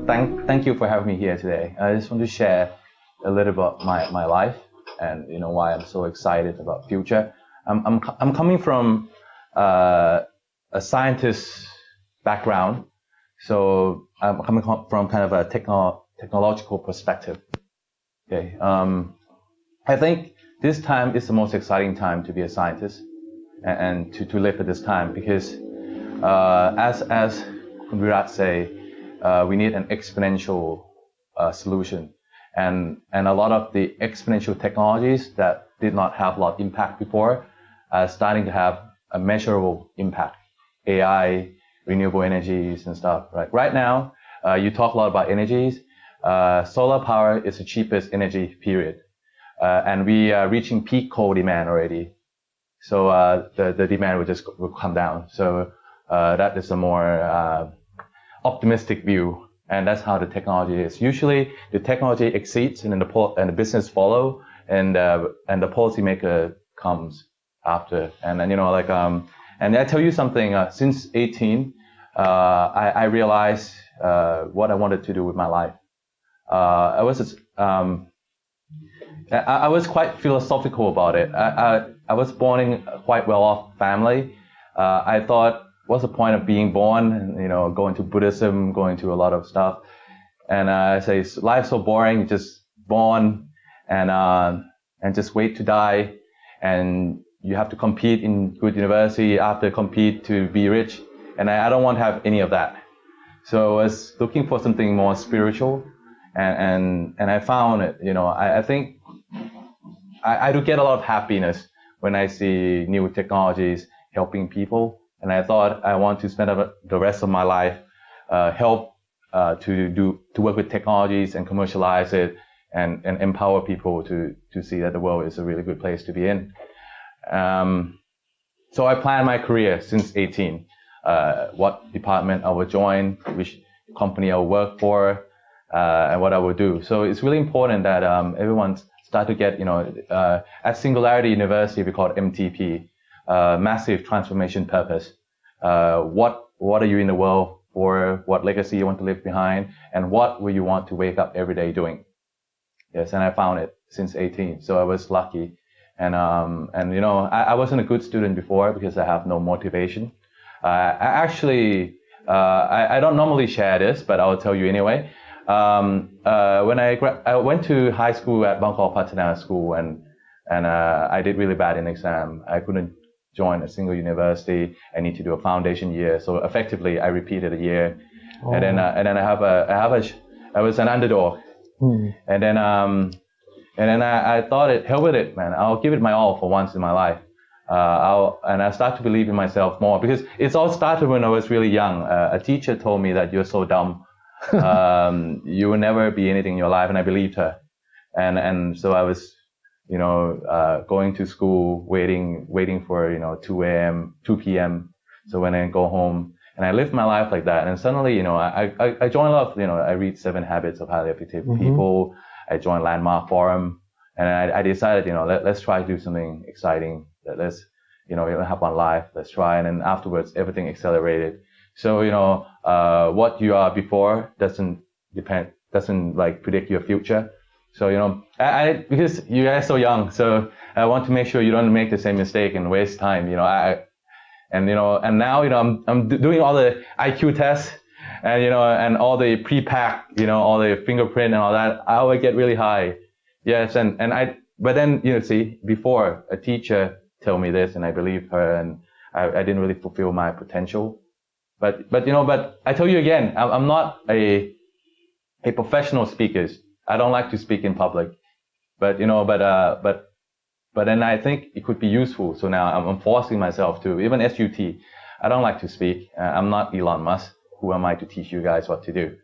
thank you for having me here today. I just want to share a little about my life and why I'm so excited about future. I'm coming from a scientist background, so I'm coming from kind of a technological perspective. Okay. I think this time is the most exciting time to be a scientist and to live at this time because as Virat say, we need an exponential solution, and a lot of the exponential technologies that did not have a lot of impact before are starting to have a measurable impact. AI, renewable energies and stuff. Right now, you talk a lot about energies. Solar power is the cheapest energy, period, and we are reaching peak coal demand already. So the demand will come down. So that is a more optimistic view, and that's how the technology is. Usually, the technology exceeds, and then the business follow, and the policymaker comes after. And then and I tell you something. Since 18, I realized what I wanted to do with my life. I was quite philosophical about it. I was born in a quite well-off family. I thought, what's the point of being born? Going to Buddhism, going to a lot of stuff. And I say, life's so boring. Just born and just wait to die. And you have to compete in good university, after compete to be rich. And I don't want to have any of that. So I was looking for something more spiritual. And I found it. I think I do get a lot of happiness when I see new technologies helping people. And I thought I want to spend the rest of my life help to work with technologies and commercialize it and empower people to see that the world is a really good place to be in. So I planned my career since 18, what department I would join, which company I would work for, and what I would do. So it's really important that everyone start to get, at Singularity University, we call it MTP, massive transformation purpose. What are you in the world for? What legacy you want to leave behind? And what will you want to wake up every day doing? Yes, and I found it since 18, so I was lucky. And I wasn't a good student before because I have no motivation. I don't normally share this, but I'll tell you anyway. When I went to high school at Bangkok Patana School, and I did really bad in exam. I couldn't join a single university. I need to do a foundation year. So effectively, I repeated a year, and then I was an underdog, and then I thought, hell with it, man. I'll give it my all for once in my life. I start to believe in myself more because it's all started when I was really young. A teacher told me that you're so dumb. You will never be anything in your life, and I believed her. And so I was, going to school, waiting for 2 p.m. So when I go home, and I lived my life like that. And suddenly, I joined a lot of, I read 7 Habits of Highly Effective People. I joined Landmark Forum, and I decided, let's try to do something exciting. Let's, we don't have one life. Let's try. And then afterwards, everything accelerated. So, what you are before doesn't predict your future. So, because you guys are so young, so I want to make sure you don't make the same mistake and waste time. And now, I'm doing all the IQ tests and, and all the pre-pack, all the fingerprint and all that. I would get really high. Yes. But then, see, before a teacher told me this and I believed her, and I didn't really fulfill my potential. But I tell you again, I'm not a professional speaker. I don't like to speak in public, but then I think it could be useful. So now I'm forcing myself to, even SUT. I don't like to speak. I'm not Elon Musk. Who am I to teach you guys what to do?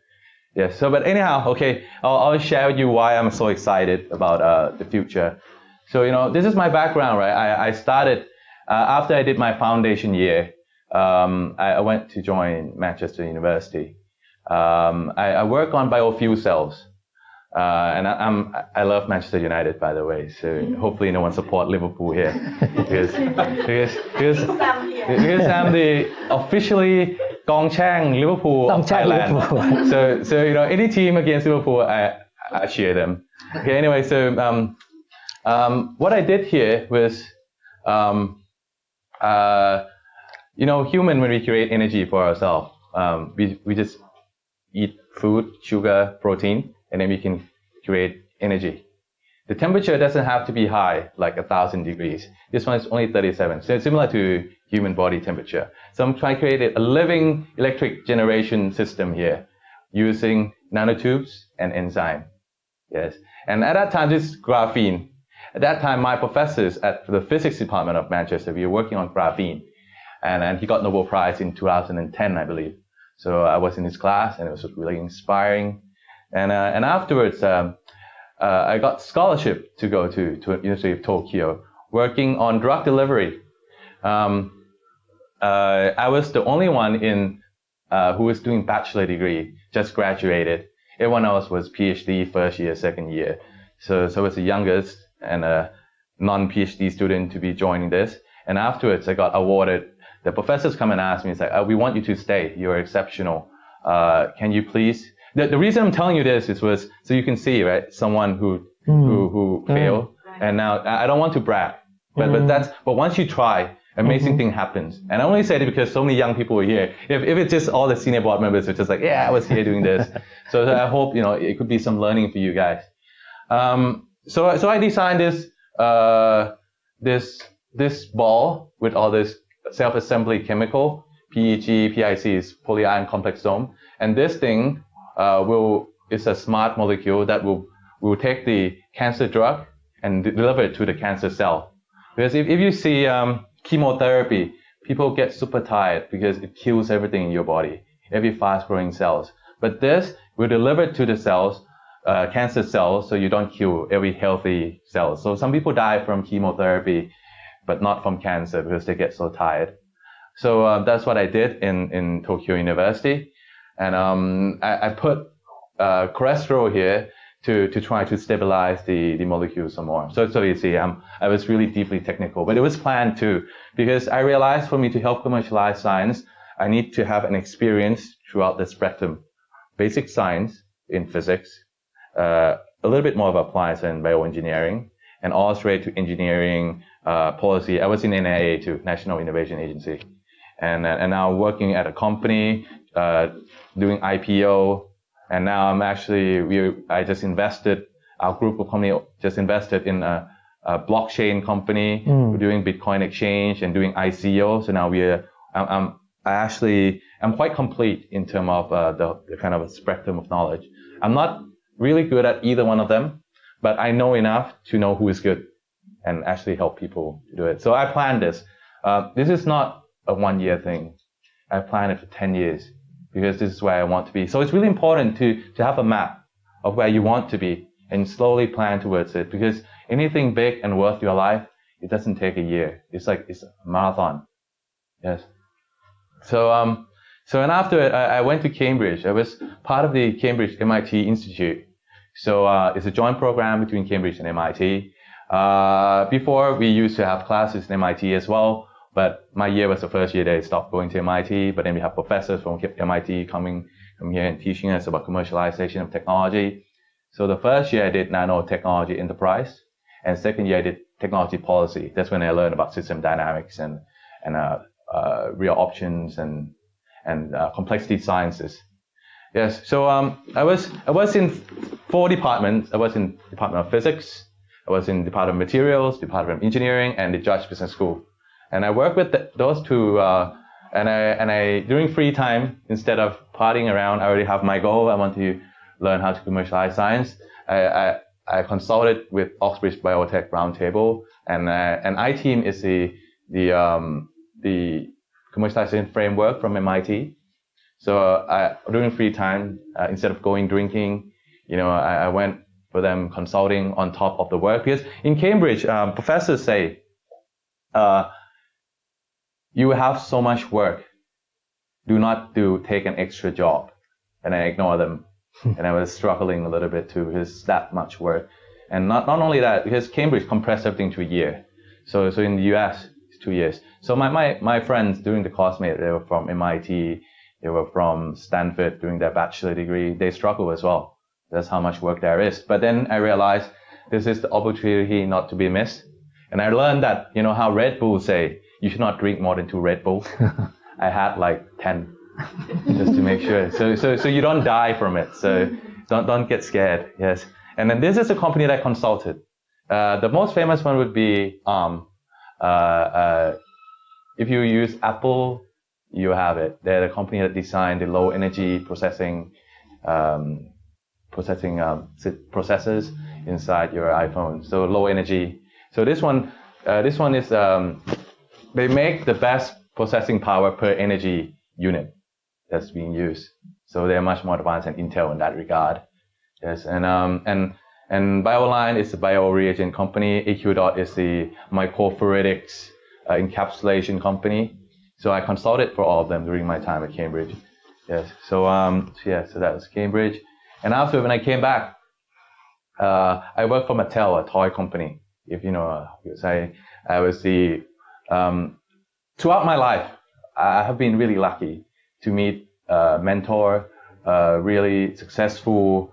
Yeah. So, but anyhow, okay, I'll share with you why I'm so excited about the future. So, this is my background, right? I started after I did my foundation year. I went to join Manchester University. I work on biofuel cells. And I love Manchester United, by the way. So hopefully no one support Liverpool here, because I'm officially Gong Chang, Liverpool, of Thailand. So any team against Liverpool, I cheer them. Okay, anyway, so what I did here was, human, when we create energy for ourselves, we just eat food, sugar, protein, and then we can create energy. The temperature doesn't have to be high, like 1,000 degrees. This one is only 37, so it's similar to human body temperature. So I'm trying to create a living electric generation system here using nanotubes and enzyme. Yes, and at that time, this is graphene. At that time, my professors at the physics department of Manchester, we were working on graphene, and he got Nobel Prize in 2010, I believe. So I was in his class, and it was really inspiring. And afterwards, I got scholarship to go to University of Tokyo, working on drug delivery. I was the only one who was doing bachelor degree, just graduated. Everyone else was PhD, first year, second year. So I was the youngest and a non-PhD student to be joining this. And afterwards, I got awarded. The professors come and ask me, it's like, we want you to stay. You're exceptional. Can you please? The reason I'm telling you this was so you can see, right? Someone who failed, and now I don't want to brag, but once you try, amazing thing happens. And I only say it because so many young people were here. If it's just all the senior board members, it's just like, yeah, I was here doing this. So I hope it could be some learning for you guys. So I designed this ball with all this self-assembly chemical, PEG, PIC is polyiron complex dome, and this thing is a smart molecule that will take the cancer drug and deliver it to the cancer cell. Because if you see chemotherapy, people get super tired because it kills everything in your body, every fast-growing cells. But this will deliver it to the cells, cancer cells, so you don't kill every healthy cell. So some people die from chemotherapy, but not from cancer because they get so tired. So that's what I did in Tokyo University. And I put cholesterol here to try to stabilize the molecule some more. So you see, I was really deeply technical, but it was planned too, because I realized for me to help commercialize science, I need to have an experience throughout the spectrum. Basic science in physics, a little bit more of applied and bioengineering, and all straight to engineering, policy. I was in NIA too, National Innovation Agency. And now working at a company, doing IPO, and now I just invested, our group of company just invested in a blockchain company. We're doing Bitcoin exchange and doing ICO. So now I'm quite complete in terms of the kind of a spectrum of knowledge. I'm not really good at either one of them, but I know enough to know who is good and actually help people to do it. So I planned this. This is not a 1 year thing. I planned it for 10 years. Because this is where I want to be. So it's really important to have a map of where you want to be and slowly plan towards it. Because anything big and worth your life, it doesn't take a year. It's a marathon. Yes. So and after it, I went to Cambridge. I was part of the Cambridge MIT Institute. So it's a joint program between Cambridge and MIT. Before we used to have classes in MIT as well. But my year was the first year they stopped going to MIT, but then we have professors from MIT coming from here and teaching us about commercialization of technology. So the first year I did nanotechnology enterprise, and second year I did technology policy. That's when I learned about system dynamics and real options and complexity sciences. Yes, so I was in 4 departments. I was in Department of Physics, I was in Department of Materials, Department of Engineering, and the Judge Business School. And I work with those two, and I during free time, instead of partying around, I already have my goal. I want to learn how to commercialize science. I consulted with Oxbridge Biotech Roundtable, and iTeam is the commercialization framework from MIT. So during free time, instead of going drinking, I went for them consulting on top of the work. Because in Cambridge, professors say, you have so much work. Do not take an extra job. And I ignore them. And I was struggling a little bit too, because that much work. And not only that, because Cambridge compressed everything to a year. So in the US, it's 2 years. So my friends during the course mate, they were from MIT, They were from Stanford doing their bachelor degree. They struggle as well. That's how much work there is. But then I realized this is the opportunity not to be missed. And I learned that, how Red Bull say, you should not drink more than 2 Red Bulls. I had like 10 just to make sure. So you don't die from it. So don't get scared. Yes. And then this is a company that I consulted. The most famous one would be if you use Apple, you have it. They're the company that designed the low energy processors inside your iPhone. So low energy. So this one is they make the best processing power per energy unit that's being used. So they're much more advanced than Intel in that regard. Yes, and BioLine is a bioreagent company. AQ is the microfluidics encapsulation company. So I consulted for all of them during my time at Cambridge. Yes, so that was Cambridge. And after, when I came back, I worked for Mattel, a toy company. If you know, because I was throughout my life, I have been really lucky to meet a mentor, really successful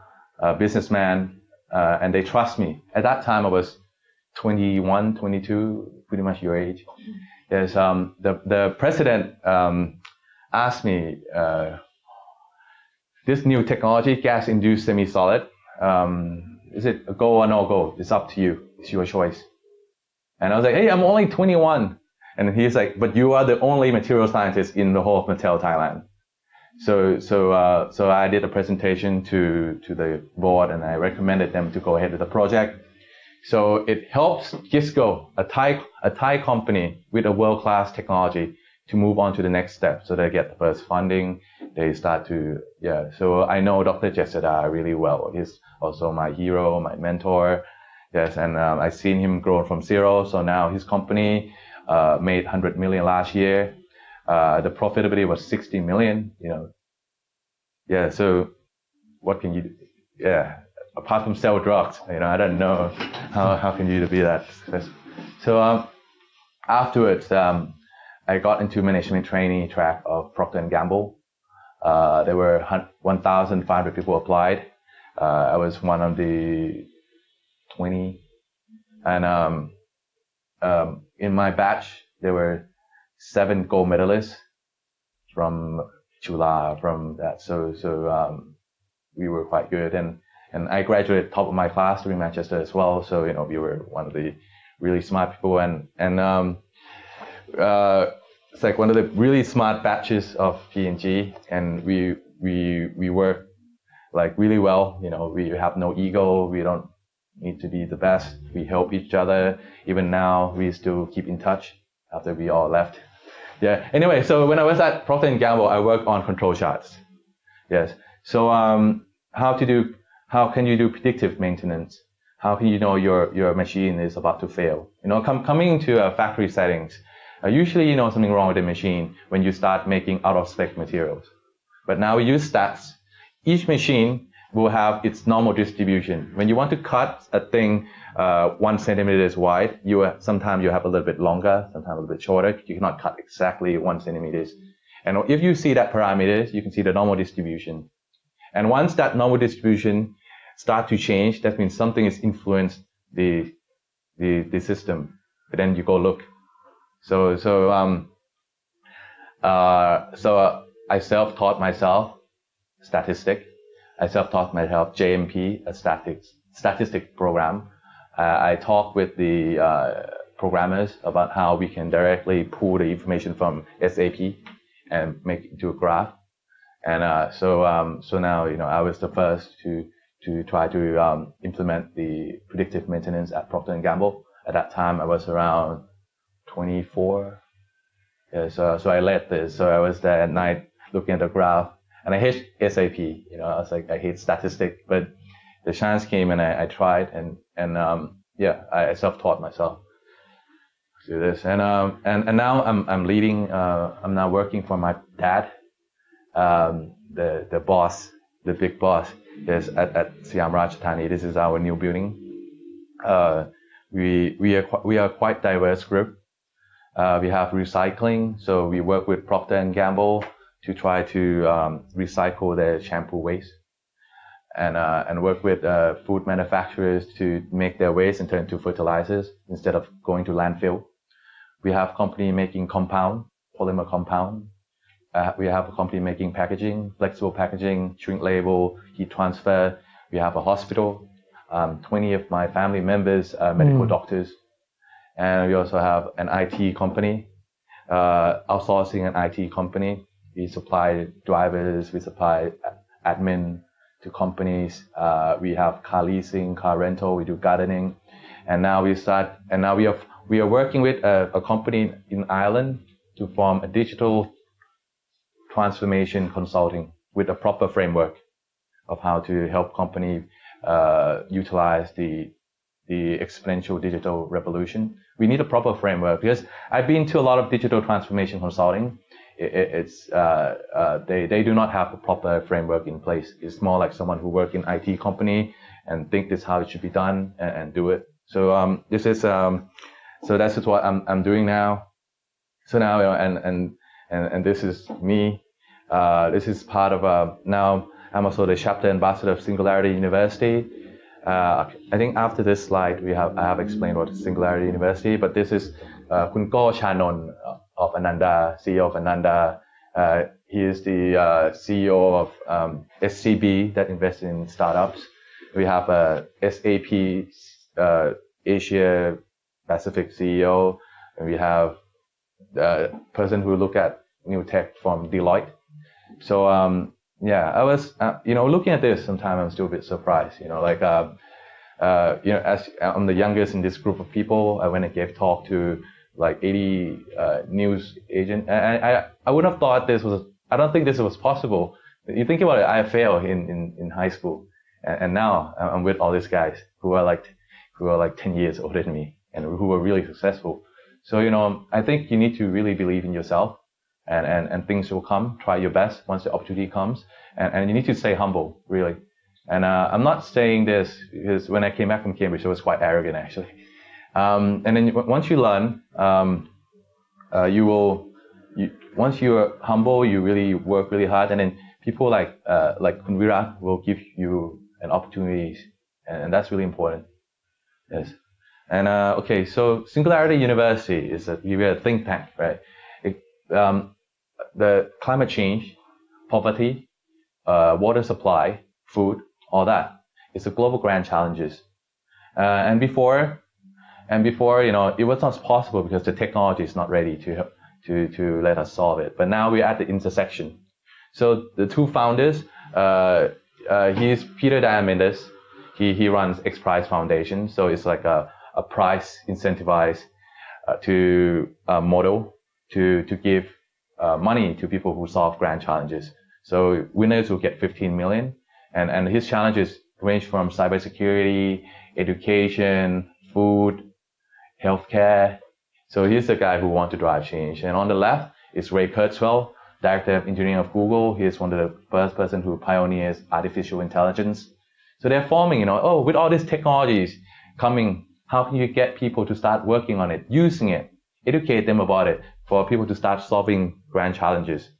businessman, and they trust me. At that time, I was 21, 22, pretty much your age. Yes, the president asked me, this new technology, gas-induced semi-solid, is it a go or no go? It's up to you. It's your choice. And I was like, hey, I'm only 21. And he's like, but you are the only material scientist in the whole of Mattel, Thailand. So I did a presentation to the board, and I recommended them to go ahead with the project. So it helps Gisco, a Thai company with a world-class technology, to move on to the next step. So they get the first funding. They start to, So I know Dr. Jesada really well. He's also my hero, my mentor. Yes, and I've seen him grow from zero. So now his company made 100 million last year. The profitability was 60 million, Yeah, so what can you do? Yeah, apart from sell drugs, I don't know how can you be that successful. So afterwards, I got into management training track of Procter & Gamble. There were 1,500 people applied. I was one of the 20. And in my batch, there were 7 gold medalists from Chula, from that. So we were quite good. And I graduated top of my class during Manchester as well. So, we were one of the really smart people. And it's like one of the really smart batches of P&G. And we work like really well. We have no ego. We don't need to be the best. We help each other. Even now, we still keep in touch after we all left. Yeah. Anyway, so when I was at Procter & Gamble, I worked on control charts. Yes. So how can you do predictive maintenance? How can you know your machine is about to fail? Coming into factory settings, usually you know something wrong with the machine when you start making out of spec materials. But now we use stats. Each machine will have its normal distribution. When you want to cut a thing 1 centimeter wide, sometimes you have a little bit longer, sometimes a little bit shorter. You cannot cut exactly 1 centimeter. And if you see that parameters, you can see the normal distribution. And once that normal distribution start to change, that means something is influenced the system. But then you go look. So I self-taught myself statistic. I self-taught myself JMP, a statistic program. I talked with the programmers about how we can directly pull the information from SAP and make it into a graph. And so now I was the first to try to implement the predictive maintenance at Procter & Gamble. At that time, I was around 24. Yeah, so I led this. So I was there at night looking at the graph. And I hate SAP, I was like, I hate statistics, but the chance came and I tried and I self-taught myself to do this. And now I'm leading, I'm now working for my dad, the boss, the big boss is at Siam Rajthani. This is our new building. We are quite diverse group. We have recycling, so we work with Procter & Gamble to try to recycle their shampoo waste, and work with food manufacturers to make their waste and turn into fertilizers instead of going to landfill. We have company making polymer compound. We have a company making packaging, flexible packaging, shrink label, heat transfer. We have a hospital. 20 of my family members are medical doctors. And we also have an IT company, outsourcing an IT company. We supply drivers, we supply admin to companies. We have car leasing, car rental, we do gardening. And now we are working with a company in Ireland to form a digital transformation consulting with a proper framework of how to help company utilize the exponential digital revolution. We need a proper framework because I've been to a lot of digital transformation consulting. They do not have a proper framework in place. It's more like someone who work in IT company and think this is how it should be done and do it. So this is so that's what I'm doing now. So now and this is me. This is part of now I'm also the chapter ambassador of Singularity University. I think after this slide I have explained what is Singularity University, but this is Kun Ko Chanon of Ananda, CEO of Ananda. He is the CEO of SCB that invests in startups. We have a SAP Asia Pacific CEO, and we have the person who look at new tech from Deloitte. So I was looking at this sometime I'm still a bit surprised. As I'm the youngest in this group of people, I went and gave talk to like 80 news agent. And I would have thought I don't think this was possible. You think about it, I failed in high school, and now I'm with all these guys who are like 10 years older than me and who are really successful. So I think you need to really believe in yourself, and things will come. Try your best once the opportunity comes, and you need to stay humble, really. And I'm not saying this because when I came back from Cambridge, I was quite arrogant actually. And then once you learn, once you're humble, you really work really hard, and then people like Kun Virat will give you an opportunity, and that's really important. Yes. And okay, so Singularity University is we're a think tank, right? The climate change, poverty, water supply, food, all that. It's a global grand challenges. And before, it was not possible because the technology is not ready to let us solve it. But now we're at the intersection. So the two founders, he's Peter Diamandis. He runs X Prize Foundation. So it's like a prize incentivized model to give money to people who solve grand challenges. So winners will get 15 million. And his challenges range from cybersecurity, education, food, healthcare. So he's the guy who wants to drive change. And on the left is Ray Kurzweil, Director of Engineering of Google. He is one of the first person who pioneers artificial intelligence. So they're forming, with all these technologies coming, how can you get people to start working on it, using it, educate them about it, for people to start solving grand challenges.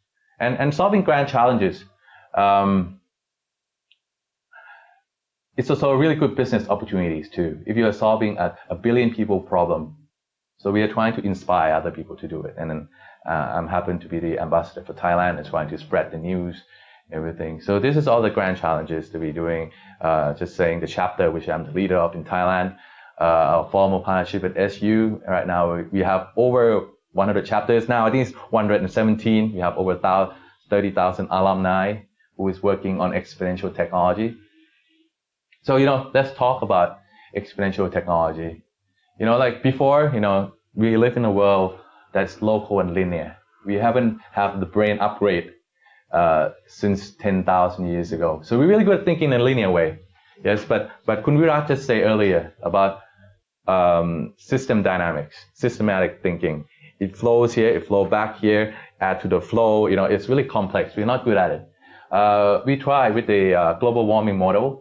And solving grand challenges, it's also a really good business opportunities too. If you are solving a billion people problem, so we are trying to inspire other people to do it. And then I'm happen to be the ambassador for Thailand and trying to spread the news, everything. So this is all the grand challenges that we're doing. Just saying the chapter which I'm the leader of in Thailand, our formal partnership with SU. Right now we have over 100 chapters now. I think it's 117. We have over 30,000 alumni who is working on exponential technology. So, let's talk about exponential technology. Like before, we live in a world that's local and linear. We haven't had the brain upgrade since 10,000 years ago. So we're really good at thinking in a linear way. Yes, but Kun Virat just say earlier about system dynamics, systematic thinking. It flows here, it flows back here, add to the flow. It's really complex. We're not good at it. We tried with the global warming model,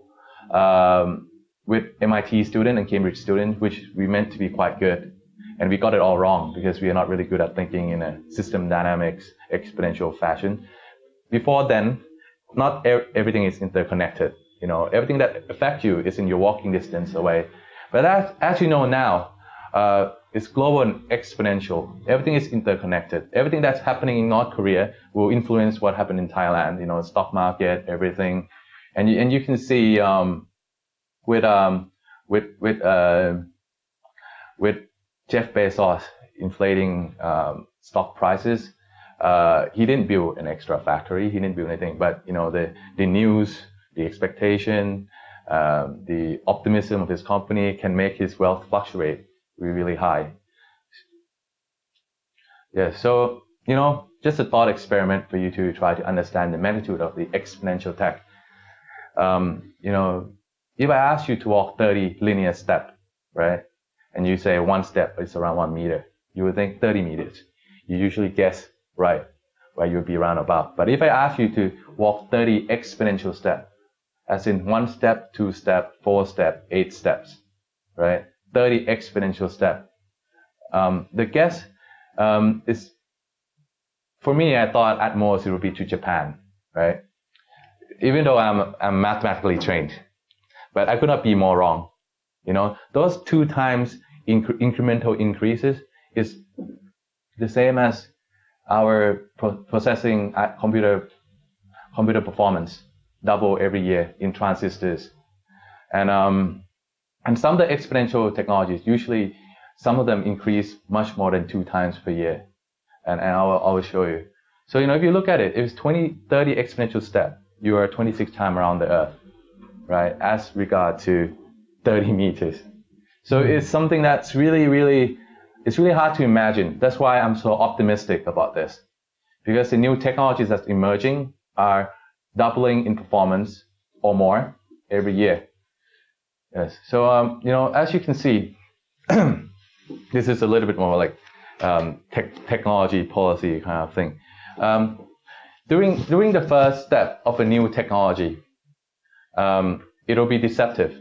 with MIT student and Cambridge student, which we meant to be quite good. And we got it all wrong because we are not really good at thinking in a system dynamics, exponential fashion. before then, not everything is interconnected. Everything that affects you is in your walking distance away. But as you know now, it's global and exponential. Everything is interconnected. Everything that's happening in North Korea will influence what happened in Thailand. Stock market, everything, and you can see with Jeff Bezos inflating stock prices. He didn't build an extra factory. He didn't build anything, but the news, the expectation, the optimism of his company can make his wealth fluctuate really high. Yeah, so just a thought experiment for you to try to understand the magnitude of the exponential tech. If I ask you to walk 30 linear steps, right, and you say one step is around 1 meter, you would think 30 meters. You usually guess right where you'll be around about. But if I ask you to walk 30 exponential steps, as in 1 step, 2 steps, 4 steps, 8 steps, right? 30 exponential steps. The guess is, for me, I thought at most it would be to Japan, right? Even though I'm mathematically trained, but I could not be more wrong. Those 2 times incremental increases is the same as our processing computer performance, double every year in transistors. And some of the exponential technologies, usually some of them increase much more than 2 times per year. And I will show you. So, if you look at it, if it's 30 exponential step, you are 26 times around the Earth, right? As regard to 30 meters. So it's something that's really hard to imagine. That's why I'm so optimistic about this. Because the new technologies that's emerging are doubling in performance or more every year. Yes. So, as you can see, this is a little bit more like technology policy kind of thing. During the first step of a new technology, it'll be deceptive.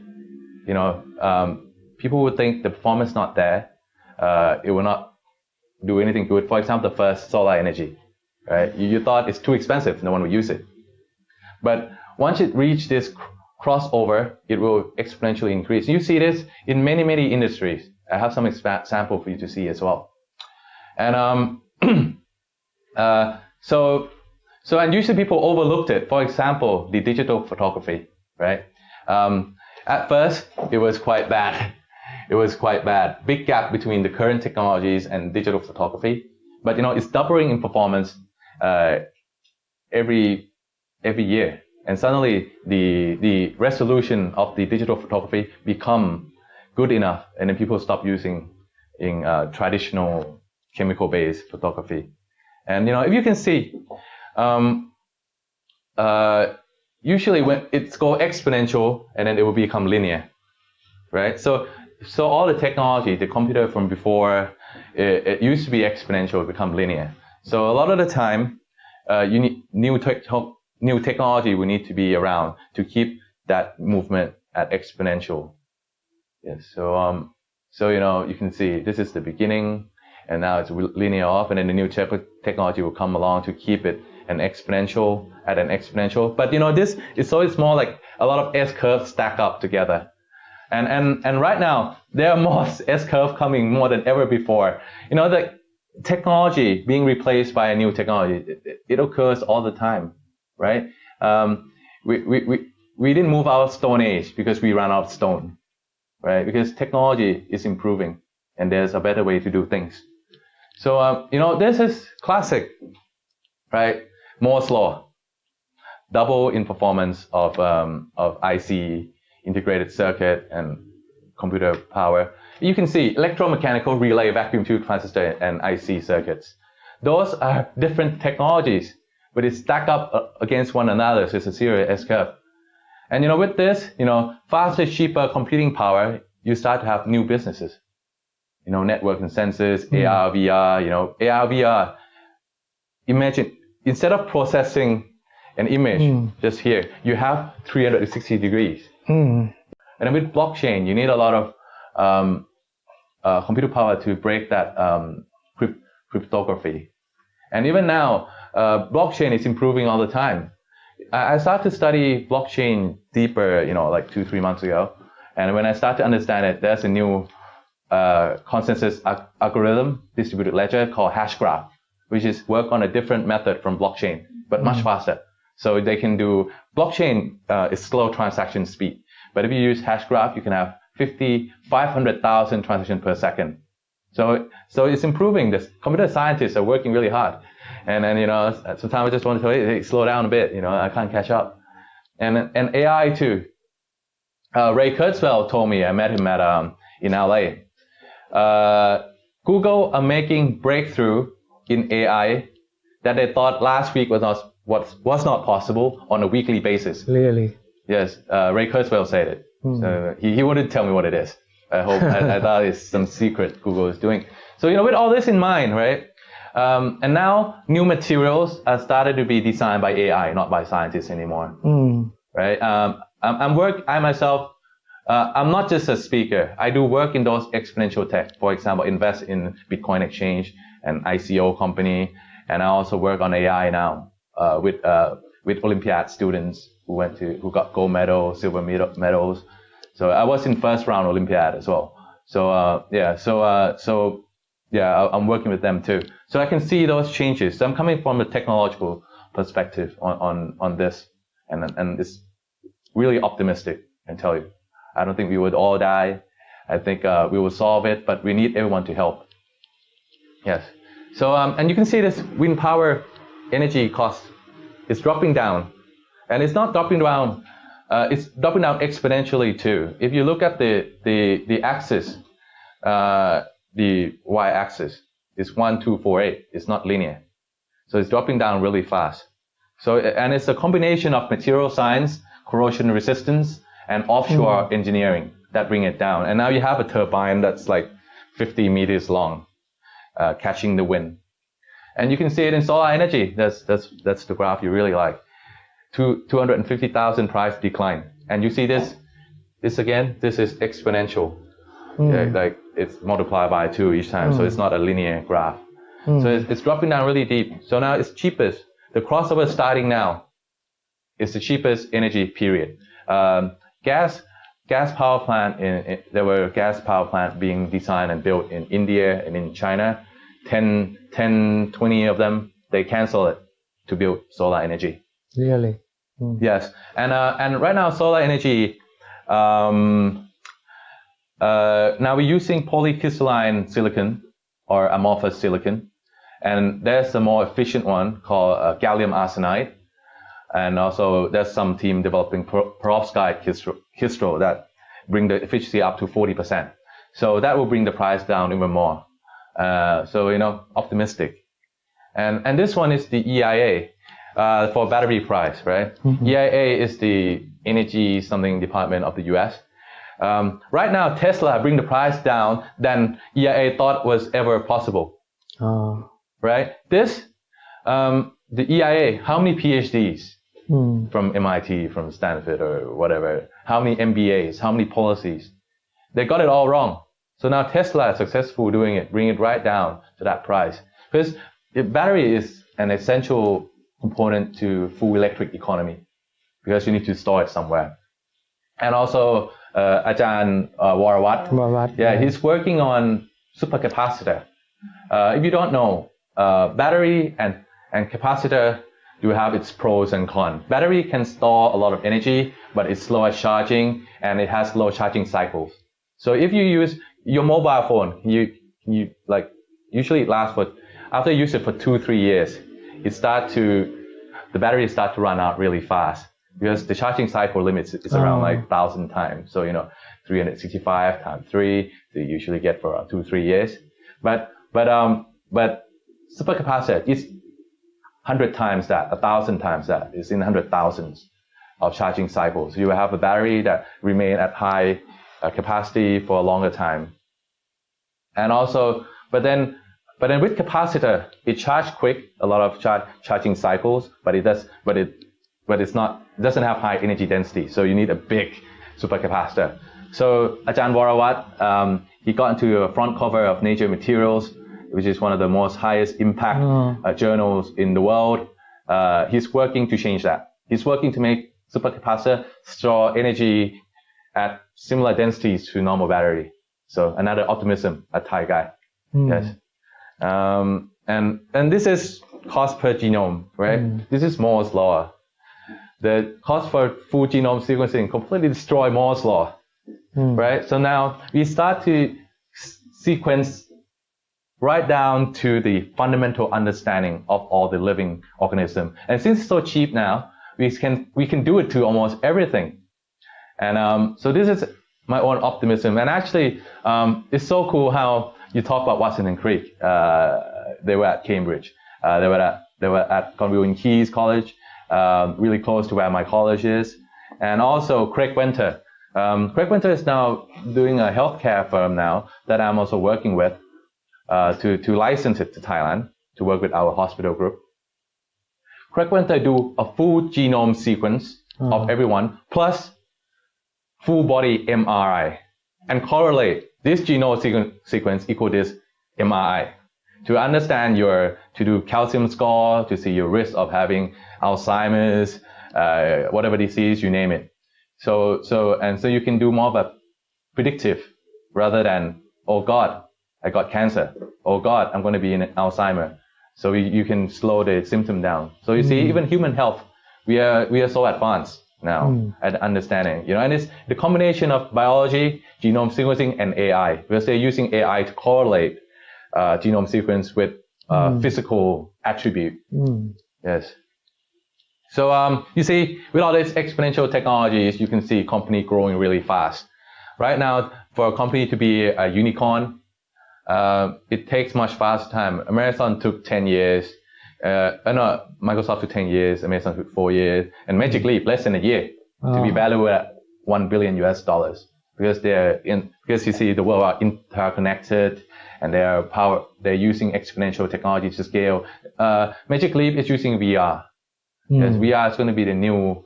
People would think the performance not there. It will not do anything good. For example, the first solar energy, right? You thought it's too expensive, no one will use it. But once it reaches this crossover, it will exponentially increase. You see this in many industries. I have some example for you to see as well. And and usually people overlooked it. For example, the digital photography, right? At first, it was quite bad. Big gap between the current technologies and digital photography. But it's doubling in performance every year. And suddenly the resolution of the digital photography become good enough, and then people stop using traditional chemical-based photography. And if you can see, usually when it's called exponential, and then it will become linear, right? So all the technology, the computer from before, it used to be exponential, become linear. So a lot of the time, you need new technology will need to be around to keep that movement at exponential. Yes. So you can see this is the beginning, and now it's linear off, and then the new technology will come along to keep it at an exponential. But this is so small, like a lot of S-curves stack up together. And right now there are more S-curves coming more than ever before. The technology being replaced by a new technology, it occurs all the time, right? We didn't move out of Stone Age because we ran out of stone, right? Because technology is improving and there's a better way to do things. So this is classic, right? Moore's law, double in performance of IC, integrated circuit, and computer power. You can see electromechanical, relay, vacuum tube, transistor, and IC circuits. Those are different technologies, but they stack up against one another, so it's a serial S-curve. And with this, faster, cheaper computing power, you start to have new businesses. Network and sensors, AR, VR, AR, VR. Imagine, instead of processing an image just here, you have 360 degrees. And then with blockchain, you need a lot of computer power to break that cryptography. And even now, blockchain is improving all the time. I started to study blockchain deeper, like 2-3 months ago. And when I start to understand it, there's a new consensus algorithm distributed ledger called Hashgraph, which is work on a different method from blockchain, but much faster. So they can do, blockchain is slow transaction speed. But if you use Hashgraph, you can have 500,000 transactions per second. So it's improving. The computer scientists are working really hard. And sometimes I just want to tell you, hey, slow down a bit, I can't catch up. And AI too. Ray Kurzweil told me, I met him in LA. Google are making breakthrough in AI that they thought last week was not possible on a weekly basis. Really? Yes, Ray Kurzweil said it. So he wouldn't tell me what it is. I thought it's some secret Google is doing. So, with all this in mind, right? And now new materials are started to be designed by AI, not by scientists anymore. Right? I myself, I'm not just a speaker. I do work in those exponential tech. For example, invest in Bitcoin exchange and ICO company. And I also work on AI now, with Olympiad students who got gold medal, silver medals. So I was in first round Olympiad as well. I'm working with them too. So I can see those changes. So I'm coming from a technological perspective on this, and it's really optimistic, I can tell you. I don't think we would all die. I think we will solve it, but we need everyone to help. Yes. So and you can see this wind power energy cost is dropping down, and it's not dropping down. It's dropping down exponentially too. If you look at the axis, the y-axis is 1248. It's not linear, so it's dropping down really fast. So and it's a combination of material science, corrosion resistance, and offshore engineering that bring it down. And now you have a turbine that's like 50 meters long, catching the wind. And you can see it in solar energy. That's the graph you really like. 250,000 price decline. And you see this again, this is exponential. Yeah, like it's multiplied by 2 each time. So it's not a linear graph. So it's dropping down really deep. So now it's cheapest. The crossover starting now is the cheapest energy period. Gas power plant, there were gas power plants being designed and built in India and in China. 10, 20 of them, they cancel it to build solar energy. Really? Yes. And right now solar energy, now we're using polycrystalline silicon or amorphous silicon. And there's a more efficient one called gallium arsenide. And also there's some team developing perovskite crystal that bring the efficiency up to 40%. So that will bring the price down even more. Optimistic. And this one is the EIA for battery price, right? EIA is the energy something department of the US. Right now, Tesla bring the price down than EIA thought was ever possible. Right? This, the EIA, how many PhDs from MIT, from Stanford or whatever, how many MBAs, how many policies? They got it all wrong. So now Tesla is successful doing it, bring it right down to that price. Because battery is an essential component to full electric economy because you need to store it somewhere. And also, Ajahn Warawat, he's working on supercapacitor. If you don't know, battery and capacitor do have its pros and cons. Battery can store a lot of energy, but it's slow at charging and it has low charging cycles. So if you use your mobile phone, you usually it lasts after you use it for 2-3 years, the battery start to run out really fast because the charging cycle limits is around 1,000 times. So 365 times 3, they usually get for 2-3 years. But supercapacitor is 100 times that, 1,000 times that. It's in 100,000s of charging cycles. You will have a battery that remain at high capacity for a longer time. And also, but then with capacitor, it charges quick, a lot of charging cycles, but it doesn't have high energy density. So you need a big supercapacitor. So Ajahn Warawat, he got into a front cover of Nature Materials which is one of the most highest impact journals in the world. He's working to change that. He's working to make supercapacitor store energy at similar densities to normal battery. So another optimism, a Thai guy. Yes. And this is cost per genome, right? This is Moore's law. The cost for full genome sequencing completely destroy Moore's law, right? So now we start to sequence right down to the fundamental understanding of all the living organism. And since it's so cheap now, we can do it to almost everything. And so this is my own optimism. And actually, it's so cool how you talk about Watson and Crick. They were at Cambridge. They were at Cornwall and Keys College, really close to where my college is. And also Craig Winter. Craig Winter is now doing a healthcare firm now that I'm also working with to license it to Thailand to work with our hospital group. Craig Winter do a full genome sequence of everyone plus full body MRI and correlate this genome sequence equal this MRI to understand to do calcium score, to see your risk of having Alzheimer's, whatever disease, you name it. So you can do more of a predictive rather than, oh God, I got cancer. Oh God, I'm going to be in Alzheimer. So you can slow the symptom down. So you see, even human health, we are so advanced now at understanding, and it's the combination of biology, genome sequencing, and AI. Because they're using AI to correlate genome sequence with physical attribute. Yes. So you see, with all these exponential technologies, you can see company growing really fast. Right now, for a company to be a unicorn, it takes much faster time. Amazon took 10 years. Microsoft took 10 years. Amazon took 4 years. And Magic Leap, less than a year to be valued at $1 billion US. Because you see, the world are interconnected and they're using exponential technology to scale. Magic Leap is using VR. Yes, VR is going to be the new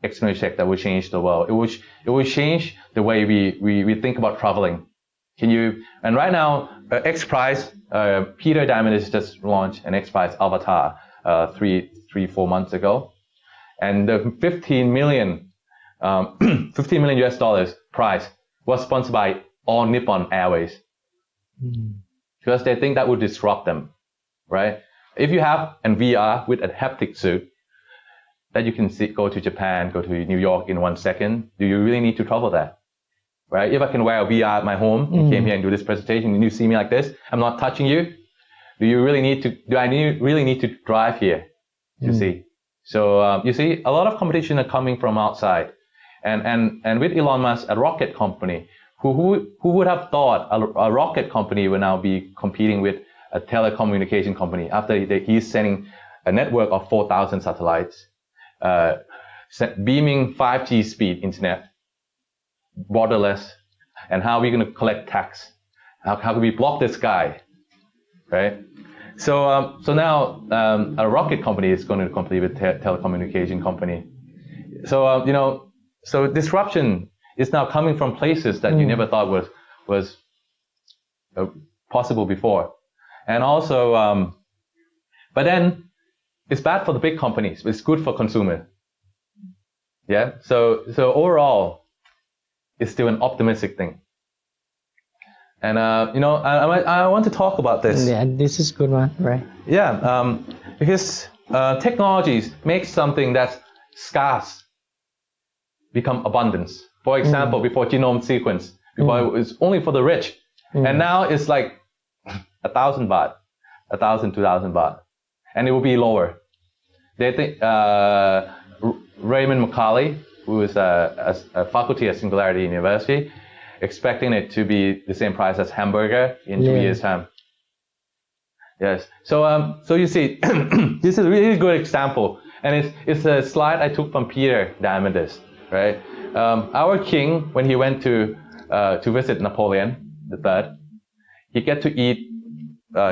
exponential tech that will change the world. It will change the way we think about traveling. And right now, X Prize, Peter Diamond has just launched an X Prize avatar 4 months ago, and the 15 million US dollars prize was sponsored by All Nippon Airways because they think that would disrupt them, right? If you have a VR with a haptic suit that you can go to Japan, go to New York in 1 second, do you really need to travel there? Right? If I can wear a VR at my home, you came here and do this presentation, and you see me like this, I'm not touching you. Do I really need to drive here? You see? So, you see, a lot of competition are coming from outside. And with Elon Musk, a rocket company, who would have thought a rocket company would now be competing with a telecommunication company after he's sending a network of 4,000 satellites, beaming 5G speed internet, borderless, and how are we going to collect tax? How can we block this guy, right? So now a rocket company is going to compete with telecommunication company. So so disruption is now coming from places that you never thought was possible before, and also, but then it's bad for the big companies, but it's good for consumer. Yeah. So overall, it's still an optimistic thing. And, I want to talk about this. Yeah, this is a good one, right? Yeah, because technologies make something that's scarce become abundance. For example, before genome sequence, before it was only for the rich. And now it's like 1,000 baht, 1,000, 2,000 baht. And it will be lower. They think, Raymond McCauley, who is a faculty at Singularity University, expecting it to be the same price as hamburger in 2 years' time. Yes. So you see, this is a really good example, and it's a slide I took from Peter Diamandis, right? Our king, when he went to visit Napoleon III, he get to eat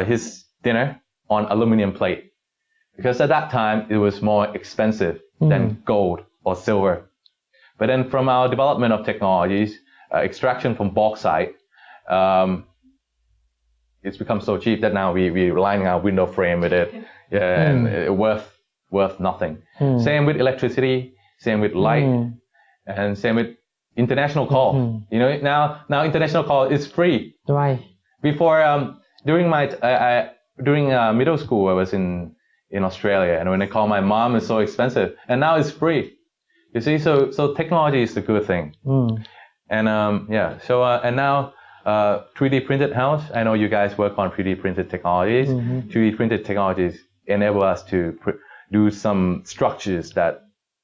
his dinner on aluminum plate because at that time it was more expensive than gold or silver. But then from our development of technologies, extraction from bauxite, it's become so cheap that now we lining our window frame with it. Yeah, and it worth nothing. Same with electricity, same with light, and same with international call. You know, now international call is free. Right. Before, during middle school, I was in Australia, and when I call my mom, it's so expensive, and now it's free. You see, so technology is a good thing. And and now 3D printed house. I know you guys work on 3D printed technologies. 3D printed technologies enable us to do some structures that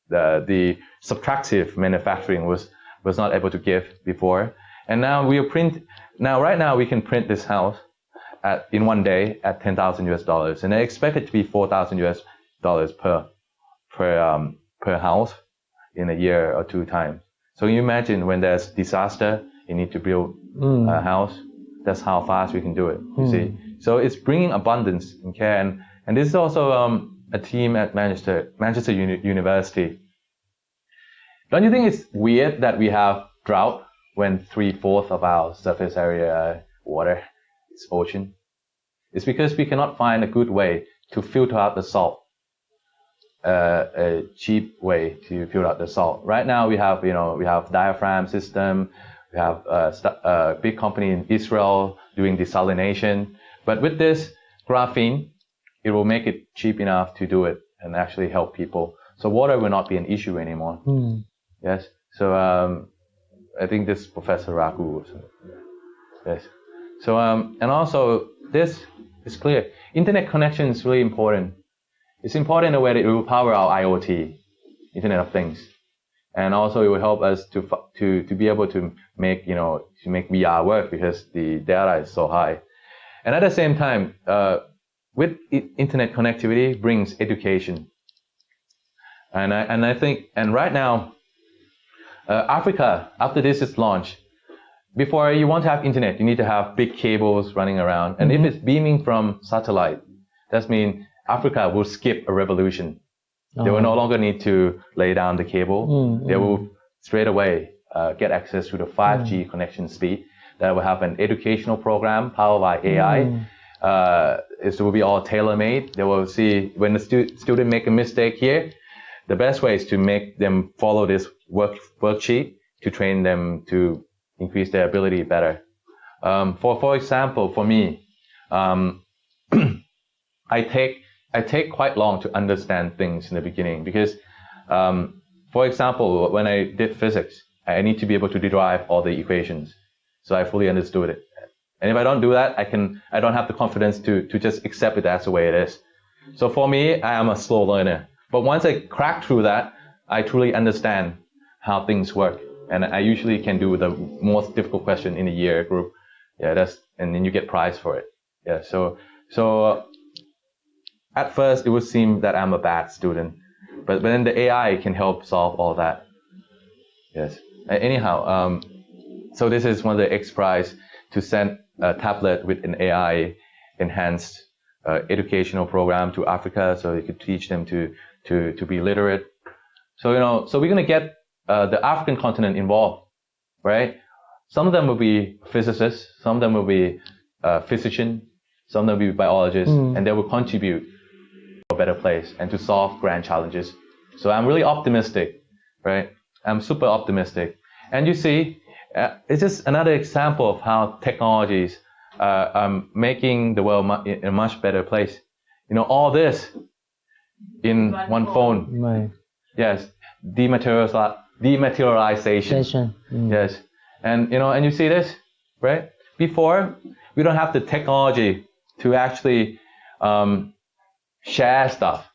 the subtractive manufacturing was not able to give before. And now right now we can print this house in one day at $10,000 and I expect it to be $4,000 per house in a year or two time. So you imagine when there's disaster, you need to build a house. That's how fast we can do it. You see, so it's bringing abundance and care, and this is also a team at Manchester University. Don't you think it's weird that we have drought when 3/4 of our surface area water is ocean? It's because we cannot find a good way to filter out the salt. A cheap way to filter out the salt. Right now we have diaphragm system. We have a big company in Israel doing desalination. But with this graphene, it will make it cheap enough to do it and actually help people. So water will not be an issue anymore. Yes. So I think this Professor Ragu. Yes. So and also this is clear. Internet connection is really important. It's important in a way that it will power our IoT, Internet of Things, and also it will help us to be able to make VR work because the data is so high. And at the same time, with internet connectivity brings education. And I think right now, Africa, after this is launched, before you want to have internet, you need to have big cables running around. And if it's beaming from satellite, that means Africa will skip a revolution. They will no longer need to lay down the cable. They will straight away get access to the 5G connection speed. That will have an educational program powered by AI. It will be all tailor-made. They will see when the student make a mistake here, the best way is to make them follow this worksheet to train them to increase their ability better. For example, for me, I take quite long to understand things in the beginning because, for example, when I did physics, I need to be able to derive all the equations. So I fully understood it. And if I don't do that, I don't have the confidence to just accept it that's the way it is. So for me, I am a slow learner. But once I crack through that, I truly understand how things work. And I usually can do the most difficult question in a year group. Yeah, and then you get prize for it. Yeah, so at first, it would seem that I'm a bad student, but then the AI can help solve all that. Yes. Anyhow, so this is one of the X Prize to send a tablet with an AI enhanced educational program to Africa, so you could teach them to be literate. So so we're gonna get the African continent involved, right? Some of them will be physicists, some of them will be physicians, some of them will be biologists, and they will contribute a better place and to solve grand challenges. So I'm really optimistic, right? I'm super optimistic. And you see, it's just another example of how technologies are making the world a much better place. All this in one phone. Right. Yes, dematerialization. Yes, and and you see this, right? Before, we don't have the technology to actually share stuff.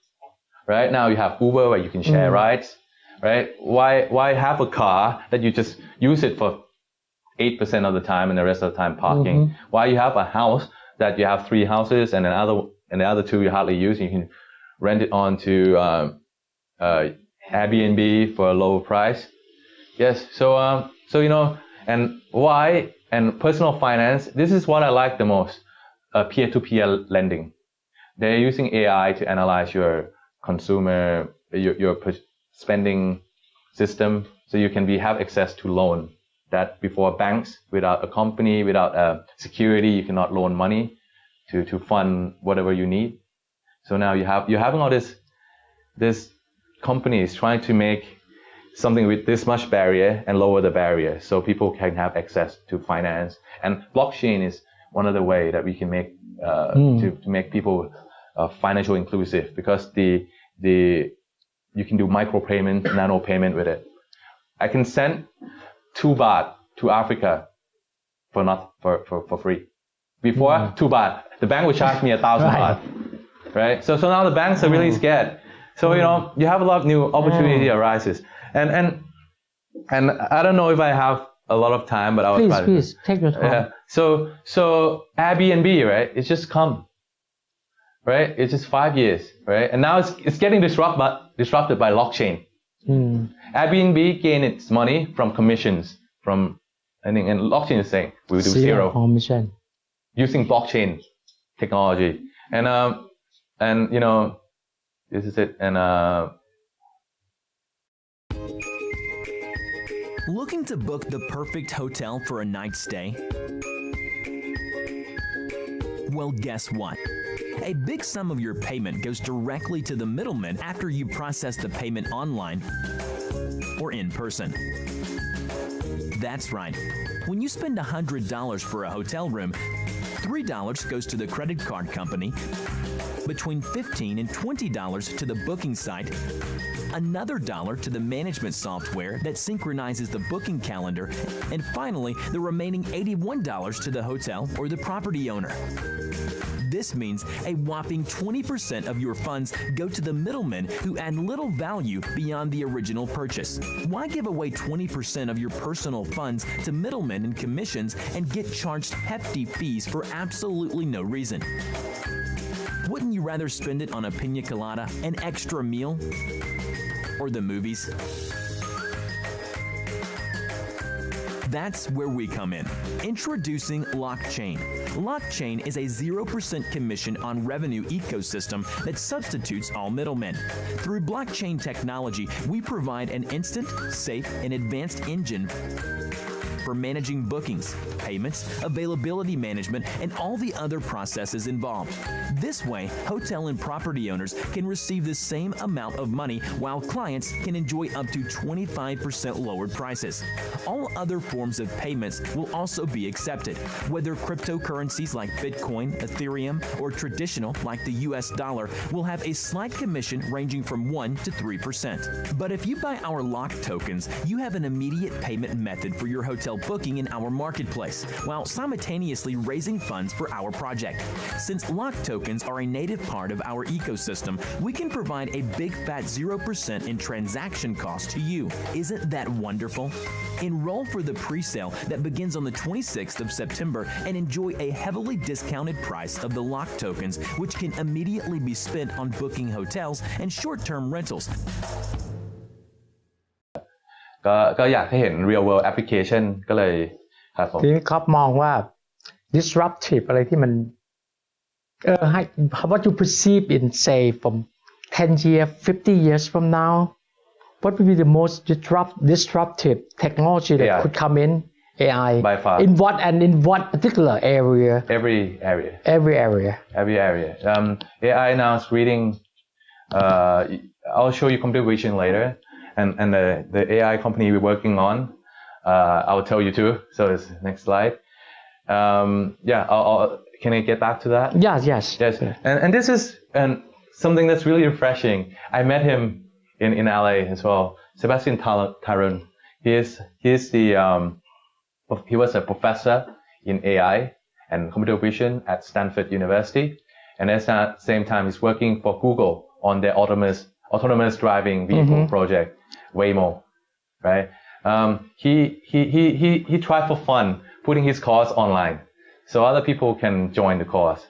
Right now you have Uber where you can share rides, right? Why have a car that you just use it for 8% of the time and the rest of the time parking? Why you have a house that you have 3 houses and the other 2 you hardly use? You can rent it on to Airbnb for a lower price. Yes, so and why? And personal finance. This is what I like the most. Peer-to-peer lending. They're using AI to analyze your consumer, your spending system, so you can have access to loan that before banks, without a company, without a security, you cannot loan money to fund whatever you need. So now you're having all this companies trying to make something with this much barrier and lower the barrier so people can have access to finance. And blockchain is one of the way that we can make to make people financial inclusive, because you can do micro payment, nano payment with it. I can send 2 baht to Africa for free. Before 2 baht, the bank would charge me 1,000 baht. Right? So now the banks are really scared. So you have a lot of new opportunity arises. And I don't know if I have a lot of time, but I was please take your time. Yeah. So Airbnb, right? It's just come. Right? It's just 5 years, right? And now it's getting disrupted by blockchain. Airbnb gained its money from commissions and blockchain is saying we will do zero commission using blockchain technology. And this is it. And looking to book the perfect hotel for a night stay? Well, guess what? A big sum of your payment goes directly to the middleman after you process the payment online or in person. That's right. When you spend $100 for a hotel room, $3 goes to the credit card company, between $15 and $20 to the booking site, another $1 to the management software that synchronizes the booking calendar, and finally, the remaining $81 to the hotel or the property owner. This means a whopping 20% of your funds go to the middlemen who add little value beyond the original purchase. Why give away 20% of your personal funds to middlemen and commissions and get charged hefty fees for absolutely no reason? Wouldn't you rather spend it on a piña colada, an extra meal, or the movies? That's where we come in. Introducing Lockchain. Lockchain is a 0% commission on revenue ecosystem that substitutes all middlemen. Through blockchain technology, we provide an instant, safe, and advanced engine for managing bookings, payments, availability management, and all the other processes involved. This way, hotel and property owners can receive the same amount of money while clients can enjoy up to 25% lowered prices. All other forms of payments will also be accepted, whether cryptocurrencies like Bitcoin, Ethereum, or traditional like the US dollar will have a slight commission ranging from 1 to 3%. But if you buy our lock tokens, you have an immediate payment method for your hotel booking in our marketplace, while simultaneously raising funds for our project. Since lock tokens are a native part of our ecosystem, we can provide a big fat 0% in transaction cost to you. Isn't that wonderful? Enroll for the pre-sale that begins on the 26th of September and enjoy a heavily discounted price of the lock tokens, which can immediately be spent on booking hotels and short-term rentals. ก็อยากให้เห็น real world application ก็เลยครับผม ทีนี้ครับมองว่า disruptive อะไรที่มันให้ what you perceive in say from 10 years 50 years from now what would be the most disruptive technology that could come in AI by far in what particular area every area AI now is reading I'll show you computer vision later and the AI company we're working on I'll tell you too. So it's next slide. Can I get back to that? Yes. And this is something that's really refreshing. I met him in LA as well. Sebastian Tarun. He was a professor in AI and computer vision at Stanford University. And at the same time, he's working for Google on their autonomous driving vehicle project, Waymo, right? He tried for fun putting his course online, so other people can join the course,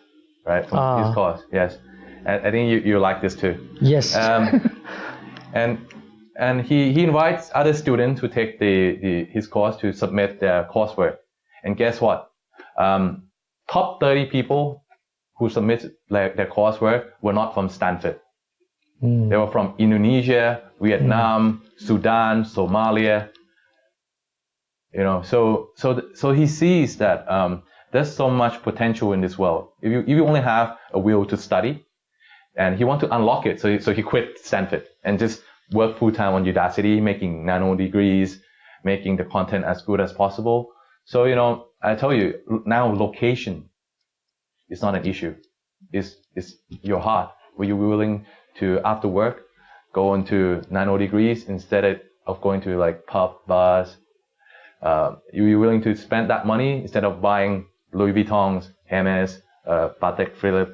right? From his course, yes. And I think you like this too. Yes. And he invites other students to take his course to submit their coursework. And guess what? Top 30 people who submitted their coursework were not from Stanford. They were from Indonesia, Vietnam, Sudan, Somalia. You know, so he sees that there's so much potential in this world. If you only have a will to study, and he wants to unlock it, so he quit Stanford and just work full time on Udacity, making nano degrees, making the content as good as possible. So you know, I tell you now, location is not an issue. It's your heart. Were you willing to, after work, go into nano degrees instead of going to like pub, bars? You're willing to spend that money instead of buying Louis Vuittons, Hermes, Patek Philippe,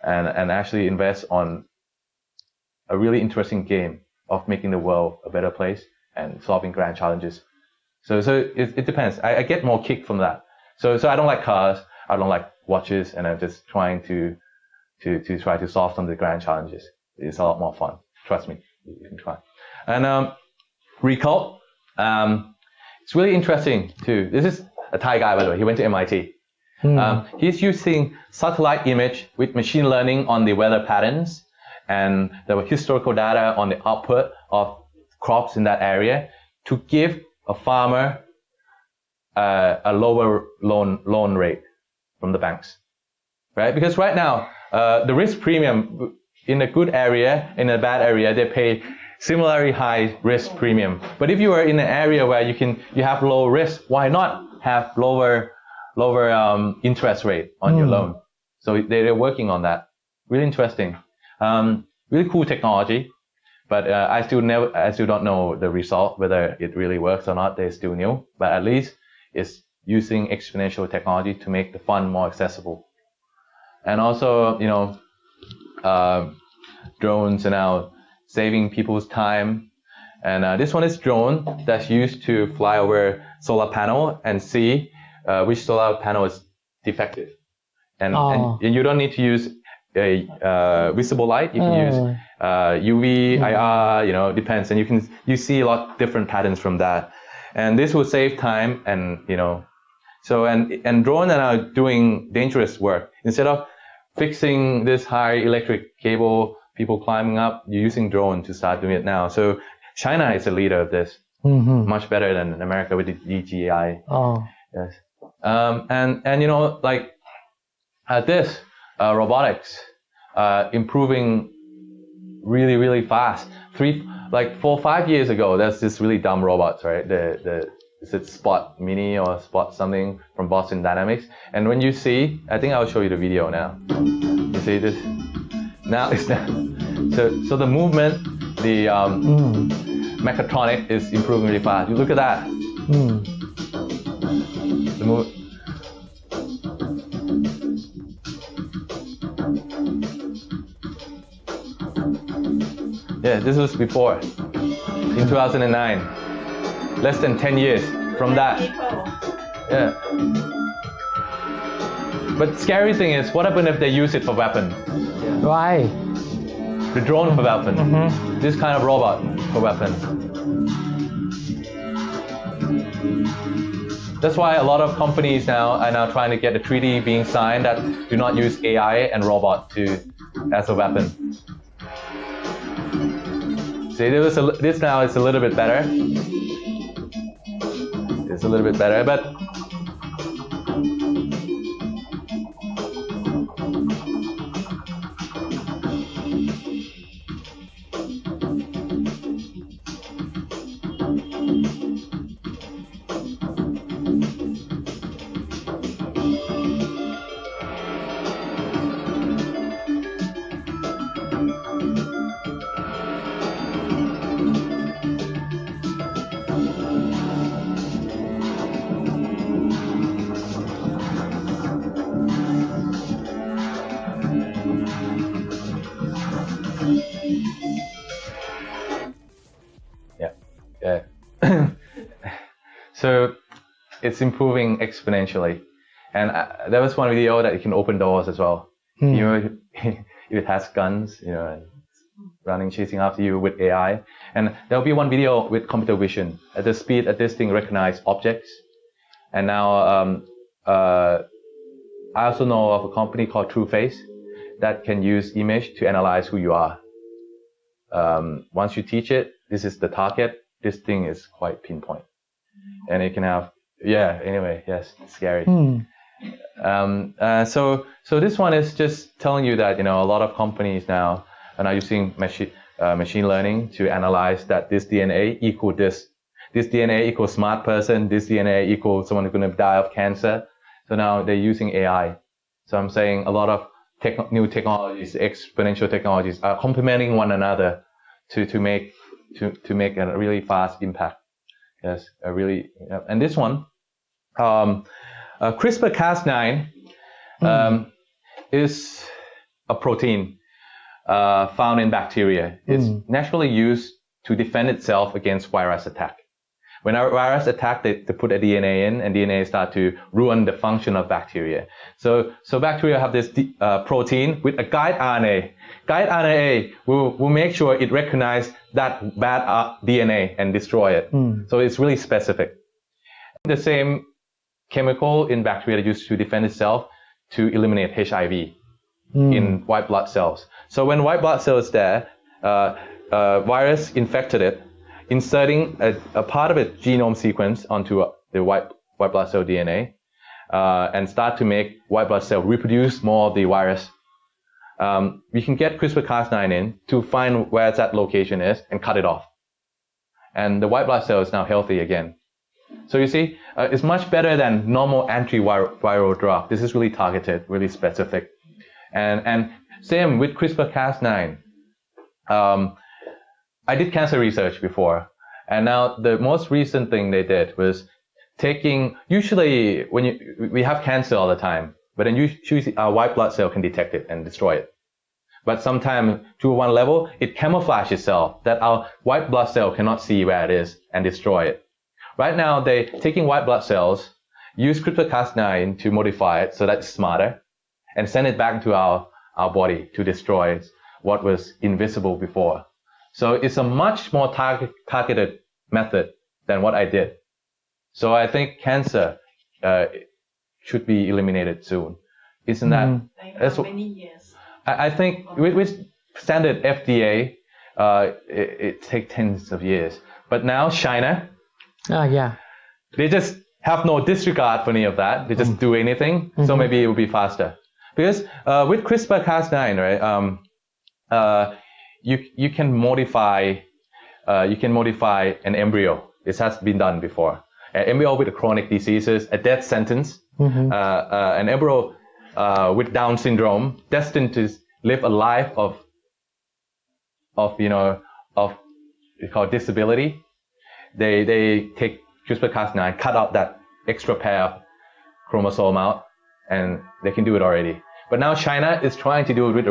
and actually invest on a really interesting game of making the world a better place and solving grand challenges. So it depends. I get more kick from that. So I don't like cars. I don't like watches, and I'm just trying to try to solve some of the grand challenges. It's a lot more fun. Trust me, you can try. And Recult, it's really interesting too. This is a Thai guy, by the way. He went to MIT. He's using satellite image with machine learning on the weather patterns and the historical data on the output of crops in that area to give a farmer a lower loan rate from the banks, right? Because right now, the risk premium in a good area, in a bad area, they pay similarly high risk premium. But if you are in an area where you have low risk, why not have lower interest rate on your loan? So they're working on that. Really interesting. Really cool technology. But I still don't know the result, whether it really works or not. They're still new. But at least it's using exponential technology to make the fund more accessible. And also, you know, drones are now saving people's time. And this one is drone that's used to fly over solar panel and see which solar panel is defective. And you don't need to use a visible light. You can use UV, IR, you know, depends. And you see a lot of different patterns from that. And this will save time and, you know, so, and drones are now doing dangerous work. Instead of fixing this high electric cable, people climbing up, you're using drone to start doing it now. So China is a leader of this, much better than America with the DJI. Yes. And you know, like this robotics improving really, really fast. 4 or 5 years ago, there's this really dumb robots, right? Is it Spot Mini or Spot something from Boston Dynamics? And when you see, I think I'll show you the video now. You see this? Now it's that. So the movement, the mechatronic is improving really fast. You look at that. The move. Yeah, this was before, in 2009. Less than 10 years from that. Yeah. But scary thing is, what happens if they use it for weapon? Why? The drone for weapon. This kind of robot for weapon. That's why a lot of companies now are trying to get a treaty being signed that do not use AI and robot as a weapon. See, this now is a little bit better. It's a little bit better, but so it's improving exponentially. And there was one video that you can open doors as well. You know, it has guns, you know, and running, chasing after you with AI. And there'll be one video with computer vision at the speed that this thing recognizes objects. And now I also know of a company called TrueFace that can use image to analyze who you are. Once you teach it, this is the target. This thing is quite pinpoint. and it can have, anyway, yes, it's scary. So this one is just telling you that, a lot of companies now are now using machine learning to analyze that this DNA equal this DNA equals smart person, this DNA equals someone who's going to die of cancer. So now they're using AI. So I'm saying a lot of new technologies, exponential technologies, are complementing one another to make a really fast impact. Yes, and this one, CRISPR-Cas9 is a protein found in bacteria. It's naturally used to defend itself against virus attack. When a virus attack, they put a DNA in, and DNA start to ruin the function of bacteria. So bacteria have this protein with a guide RNA. Guide RNA will make sure it recognizes that bad DNA and destroy it. So it's really specific. The same chemical in bacteria used to defend itself to eliminate HIV in white blood cells. So when white blood cells there, virus infected it, inserting a part of its genome sequence onto the white blood cell DNA, and start to make white blood cell reproduce more of the virus. We can get CRISPR-Cas9 in to find where that location is and cut it off. And the white blood cell is now healthy again. So you see, it's much better than normal antiviral drug. This is really targeted, really specific. And same with CRISPR-Cas9. I did cancer research before, and now the most recent thing they did was usually when we have cancer all the time, but then usually our white blood cell can detect it and destroy it. But sometimes to one level, it camouflages itself that our white blood cell cannot see where it is and destroy it. Right now, they taking white blood cells, use CRISPR-Cas9 to modify it so that it's smarter, and send it back into our body to destroy what was invisible before. So it's a much more targeted method than what I did. So I think cancer should be eliminated soon. Isn't that? Like how many years? I think with standard FDA, it takes tens of years. But now China, they just have no disregard for any of that. They just do anything. So maybe it will be faster. Because with CRISPR-Cas9, right? You can modify an embryo. This has been done before. An embryo with chronic diseases, a death sentence, an embryo with Down syndrome, destined to live a life of we call disability. They take CRISPR-Cas9, cut out that extra pair of chromosome out, and they can do it already. But now China is trying to do it with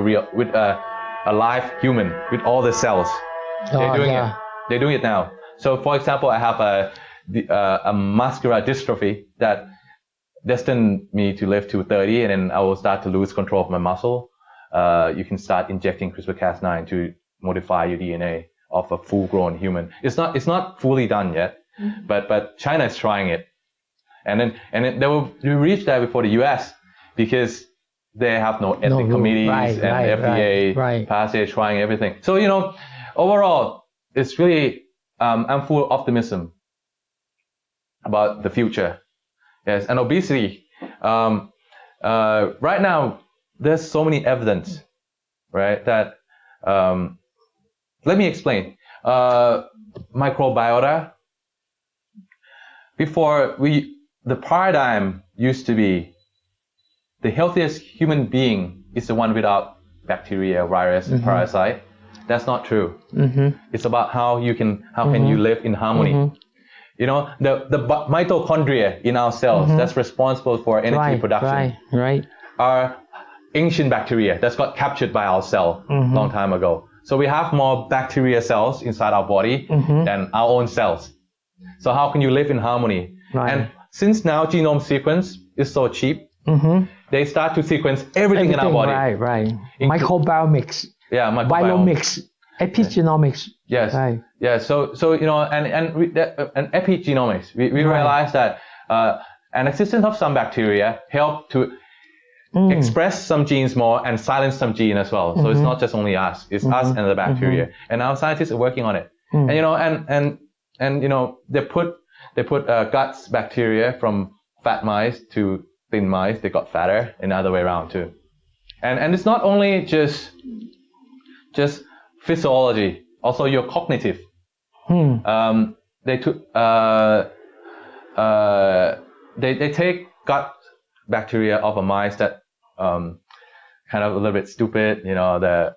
a live human with all the cells. They're doing it now. So for example, I have a muscular dystrophy that destined me to live to 30, and then I will start to lose control of my muscle. You can start injecting CRISPR-Cas9 to modify your DNA of a full-grown human. It's not fully done yet, but China is trying it, and then they will reach that before the US because they have no ethics committees and FDA passage trying everything. So overall, it's really I'm full of optimism about the future. Yes, and obesity. Right now, there's so many evidence, right? That let me explain. Microbiota. Before the paradigm used to be the healthiest human being is the one without bacteria, virus, parasite. That's not true. It's about how can you live in harmony. The mitochondria in our cells that's responsible for energy production are ancient bacteria that's got captured by our cell long time ago. So we have more bacteria cells inside our body than our own cells. So how can you live in harmony? And since now genome sequence is so cheap, they start to sequence everything in our body. Microbiomics. Biomics. Epigenomics. Yes. Yeah. So and epigenomics, we realize that an existence of some bacteria help to express some genes more and silence some gene as well. So it's not just only us; it's us and the bacteria. And our scientists are working on it. And they put They put guts bacteria from fat mice to thin mice. They got fatter, and the other way around too. And it's not only just physiology, also your cognitive. They took they take gut bacteria of a mice that kind of a little bit stupid, the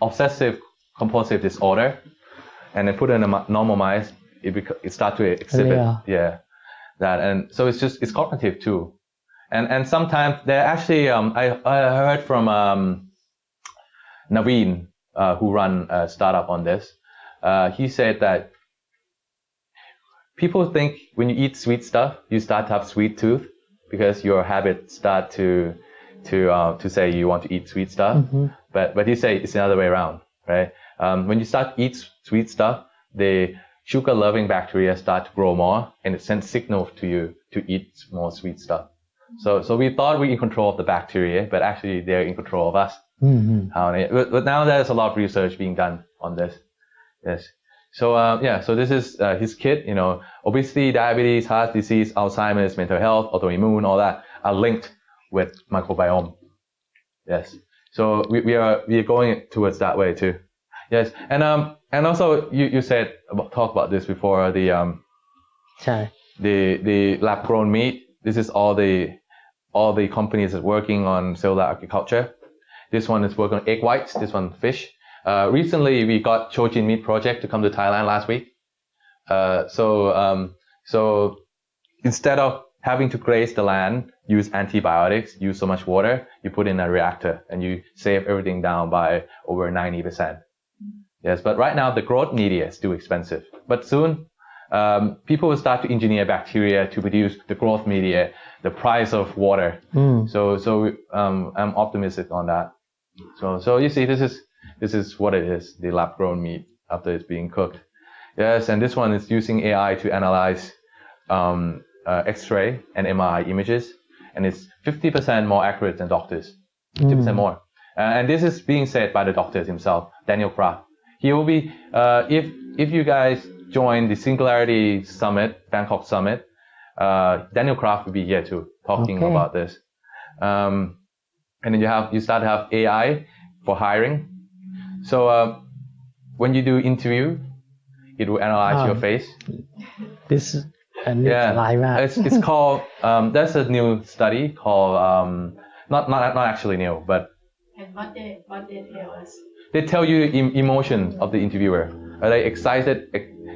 obsessive compulsive disorder, and they put it in a normal mice. It starts to exhibit that, and so it's cognitive too. And sometimes they're actually I heard from Naveen who run a startup on this. He said that people think when you eat sweet stuff, you start to have sweet tooth because your habits start to say you want to eat sweet stuff. But he say it's the other way around, right? When you start to eat sweet stuff, the sugar-loving bacteria start to grow more, and it sends signals to you to eat more sweet stuff. So we thought we were in control of the bacteria, but actually they're in control of us. But now there's a lot of research being done on this. Yes. So so this is his kit. Obesity, diabetes, heart disease, Alzheimer's, mental health, autoimmune, all that are linked with microbiome. Yes. So we are going towards that way too. Yes. And also you said talk about this before, the lab grown meat. This is all the companies that are working on cellular agriculture. This one is working on egg whites. This one fish. Recently, we got Chojin Meat Project to come to Thailand last week. So instead of having to graze the land, use antibiotics, use so much water, you put in a reactor and you save everything down by over 90%. Yes, but right now the growth media is still expensive. But soon, people will start to engineer bacteria to produce the growth media, the price of water. So I'm optimistic on that. So you see, this is what it is, the lab-grown meat after it's being cooked. Yes, and this one is using AI to analyze X-ray and MRI images, and it's 50% more accurate than doctors, 50% more. And this is being said by the doctor himself, Daniel Kraft. He will be, if you guys join the Singularity Summit, Bangkok Summit, Daniel Kraft will be here too, talking about this. And then you start to have AI for hiring. So when you do interview, it will analyze your face. This it's called. There's a new study called not actually new, but. And what they tell us. They tell you emotion of the interviewer. Are they excited,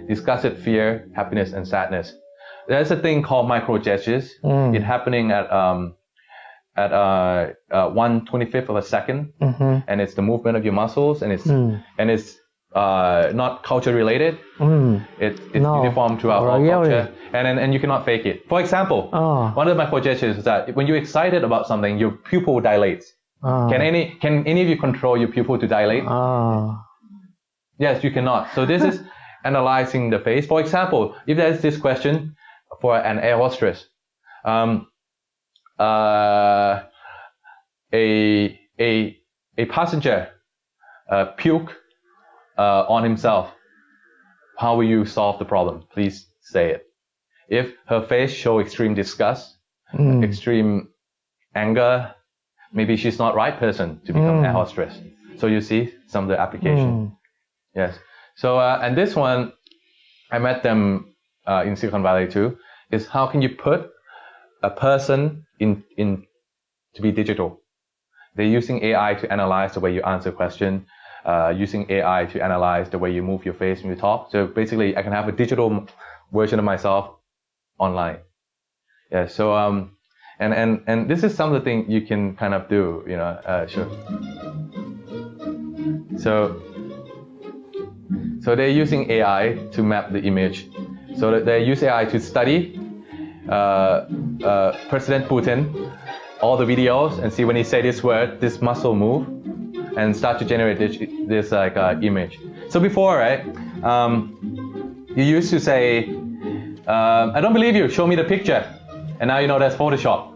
disgusted, fear, happiness, and sadness? There's a thing called micro gestures. It's happening at 1/25th of a second, and it's the movement of your muscles, and it's not culture related. It's uniform throughout all culture, and you cannot fake it. For example, one of the micro gestures is that when you're excited about something, your pupil dilates. Can any of you control your pupil to dilate? Yes, you cannot. So this is analyzing the face. For example, if there's this question for an air hostess, a passenger puke on himself, how will you solve the problem? Please say it. If her face show extreme disgust, extreme anger, maybe she's not the right person to become an air hostess. So you see some of the application. Yes. So and this one, I met them in Silicon Valley too. Is how can you put a person in to be digital? They're using AI to analyze the way you answer question, using AI to analyze the way you move your face when you talk. So basically, I can have a digital version of myself online. Yeah. So and this is some of the things you can kind of do. Sure. So they're using AI to map the image. So they use AI to study President Putin, all the videos, and see when he say this word, this muscle move, and start to generate this like image. So before, right, you used to say, I don't believe you, show me the picture. And now you know that's Photoshop,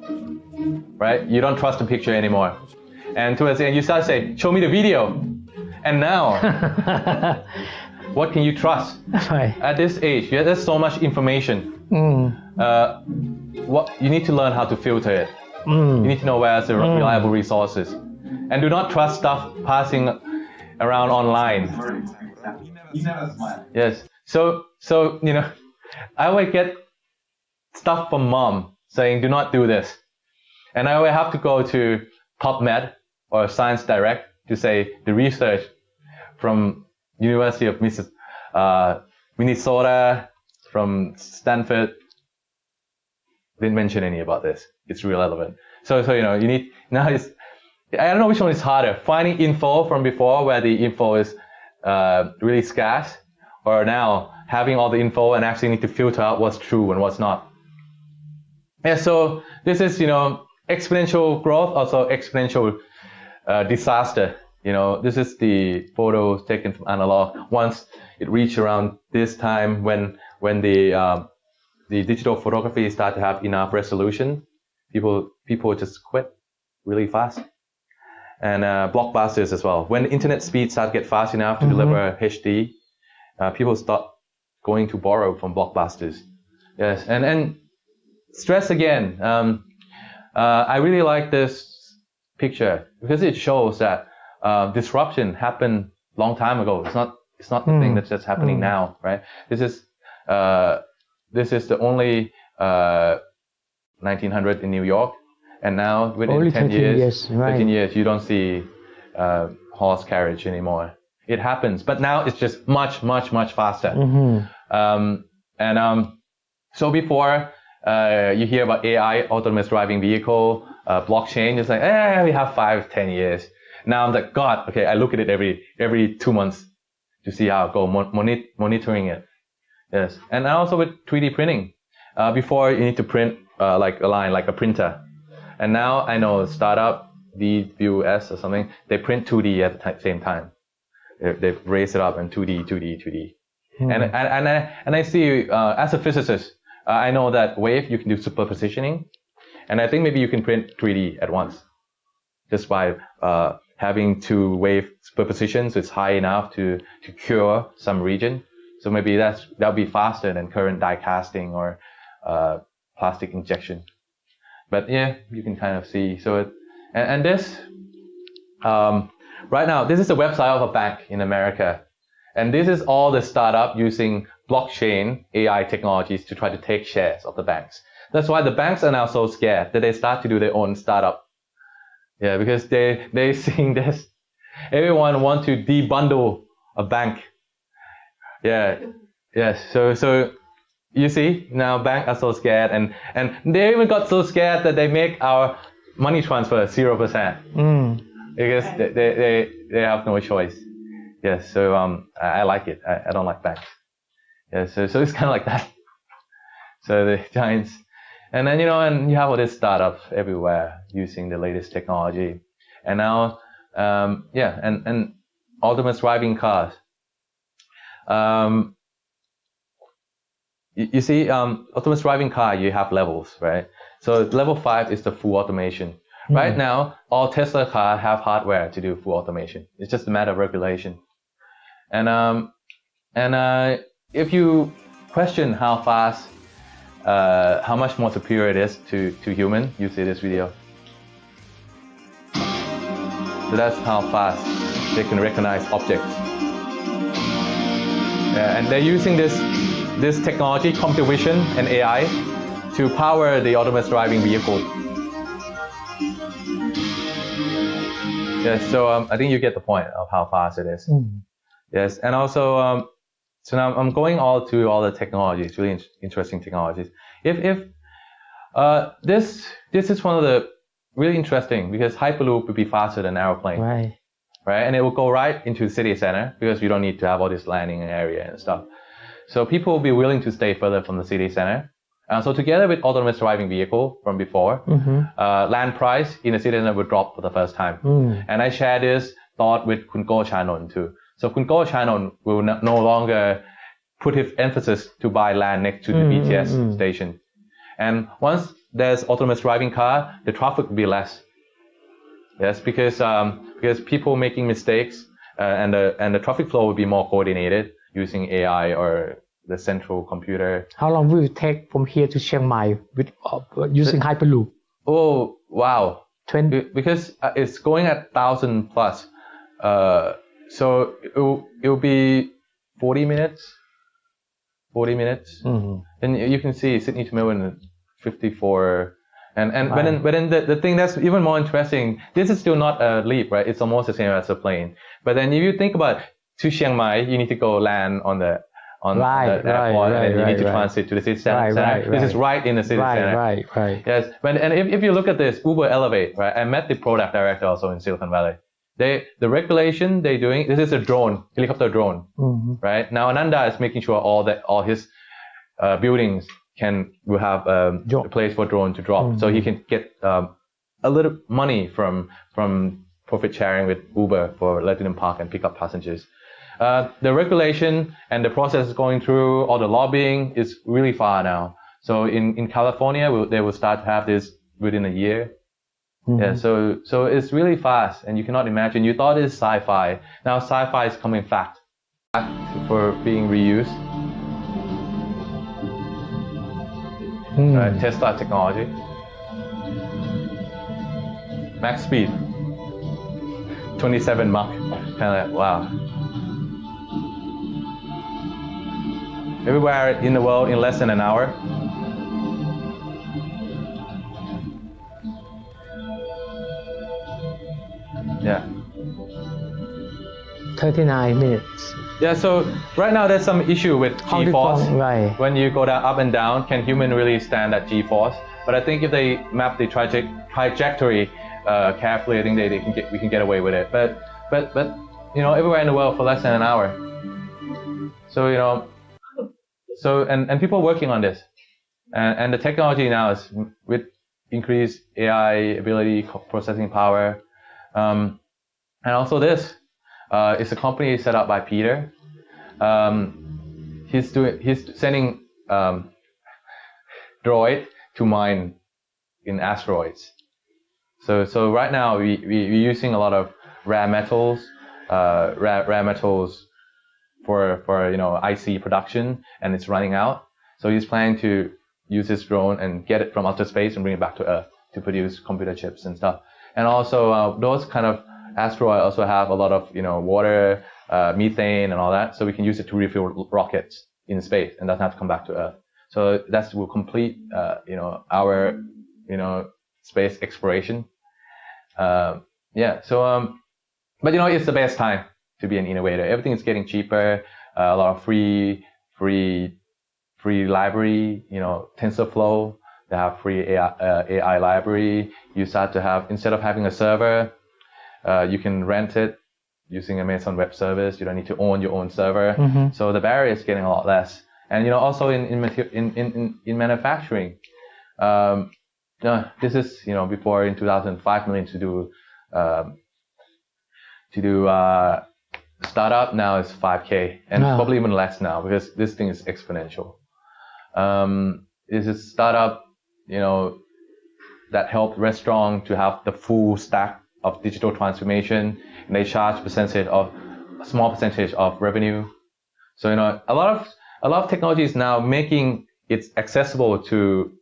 right? You don't trust the picture anymore. And towards the end, you start to say, show me the video. And now, what can you trust? Right. At this age, there's so much information. What you need to learn how to filter it. You need to know where's the reliable resources, and do not trust stuff passing around online. Yes. So I would get stuff from mom saying, do not do this, and I would have to go to PubMed or Science Direct to say the research from University of Minnesota, from Stanford, didn't mention any about this. It's really relevant. So you need, now it's, I don't know which one is harder, finding info from before where the info is really scarce, or now having all the info and actually need to filter out what's true and what's not. Yeah, so this is, exponential growth, also exponential disaster. This is the photos taken from analog. Once it reached around this time when the digital photography started to have enough resolution, people just quit really fast. And blockbusters as well. When the internet speed started to get fast enough to deliver HD, people start going to borrow from blockbusters. Yes, and stress again. I really like this picture because it shows that disruption happened long time ago. It's not the thing that's just happening now, right? This is the only 1900 in New York, and now within only 10 years, right. 13 years, you don't see horse carriage anymore. It happens, but now it's just much faster. So before you hear about AI, autonomous driving vehicle, blockchain, it's like, we have 5-10 years. Now I'm like, God, okay, I look at it every 2 months to see how it goes, monitoring it. Yes, and also with 3D printing. Before you need to print like a line, like a printer, and now I know startup DVS or something, they print 2D at the same time. They've raised it up in 2D. And I see as a physicist, I know that wave you can do superpositioning, and I think maybe you can print 3D at once, just by having two wave superpositions. It's high enough to cure some region. So maybe that'll be faster than current die casting or plastic injection. But yeah, you can kind of see. So and this right now, this is the website of a bank in America, and this is all the startup using blockchain AI technologies to try to take shares of the banks. That's why the banks are now so scared that they start to do their own startup. Yeah, because they seeing this. Everyone want to debundle a bank. Yeah, yes. So you see now banks are so scared, and they even got so scared that they make our money transfer 0%. Because they have no choice. Yes. So I like it. I don't like banks. Yes. So it's kind of like that. So the giants, and then and you have all these startups everywhere using the latest technology, and now and autonomous driving cars. You see, autonomous driving car, you have levels, right? So level 5 is the full automation. Right now, all Tesla cars have hardware to do full automation. It's just a matter of regulation. And if you question how fast, how much more superior it is to human, you see this video. So that's how fast they can recognize objects. And they're using this technology, computer vision and AI, to power the autonomous driving vehicle. Yes, so I think you get the point of how fast it is. Yes, and also, so now I'm going through all the technologies, really interesting technologies. If this is one of the really interesting, because Hyperloop would be faster than aeroplane. Right, and it will go right into the city center because you don't need to have all this landing area and stuff. So people will be willing to stay further from the city center. So together with autonomous driving vehicle from before, land price in the city center would drop for the first time. And I share this thought with Kun Go Chanon too. So Kun Go Chanon will no longer put his emphasis to buy land next to the BTS station. And once there's autonomous driving car, the traffic will be less. Yes, because people making mistakes and the traffic flow will be more coordinated. using AI or the central computer. How long will it take from here to Chiang Mai with using Hyperloop? Oh, wow. 20. Because it's going at 1,000 plus. So it'll be 40 minutes. 40 minutes. Mm-hmm. And you can see Sydney to Melbourne 54. And Right. but then the thing that's even more interesting, this is still not a leap, right? It's almost the same as a plane. But then if you think about to Chiang Mai, you need to go land on the airport, and then you need to transit to the city center. This is right in the city center. Right. Yes, and if you look at this, Uber Elevate, right? I met the product director also in Silicon Valley. The regulation they're doing, this is a drone, helicopter drone, Mm-hmm. right? Now Ananda is making sure all his buildings will have a place for drone to drop, so he can get a little money from profit sharing with Uber for letting them park and pick up passengers. The regulation and the process is going through, all the lobbying is really far now. So in California, they will start to have this within a year. Mm-hmm. Yeah, so it's really fast, and you cannot imagine. You thought it's sci-fi. Now sci-fi is coming fact for being reused. Tesla technology. Max speed. 27 Mach. Kind of like, wow. Everywhere in the world in less than an hour. Yeah. 39 minutes. Yeah, so right now there's some issue with G-force. Right. When you go down, up and down, can human really stand that G-force? But I think if they map the trajectory carefully, I think we can get away with it. But everywhere in the world for less than an hour. So and people are working on this, and the technology now is with increased AI ability, processing power, and also this. It's a company set up by Peter. He's sending droid to mine in asteroids. So right now we're using a lot of rare metals for IC production, and it's running out. So he's planning to use this drone and get it from outer space and bring it back to Earth to produce computer chips and stuff. And also those kind of asteroids also have a lot of water, methane, and all that. So we can use it to refuel rockets in space, and doesn't have to come back to Earth. So that will complete our space exploration. But it's the best time to be an innovator. Everything is getting cheaper. A lot of free library. TensorFlow, they have free AI library. You start to have, instead of having a server, you can rent it using Amazon Web Service. You don't need to own your own server. Mm-hmm. So the barrier is getting a lot less. And also in manufacturing, this is before in 2005 million to do startup. Now it's 5K, and probably even less now because this thing is exponential. This is startup that help restaurant to have the full stack of digital transformation, and they charge a small percentage of revenue. So a lot of technology is now making it accessible to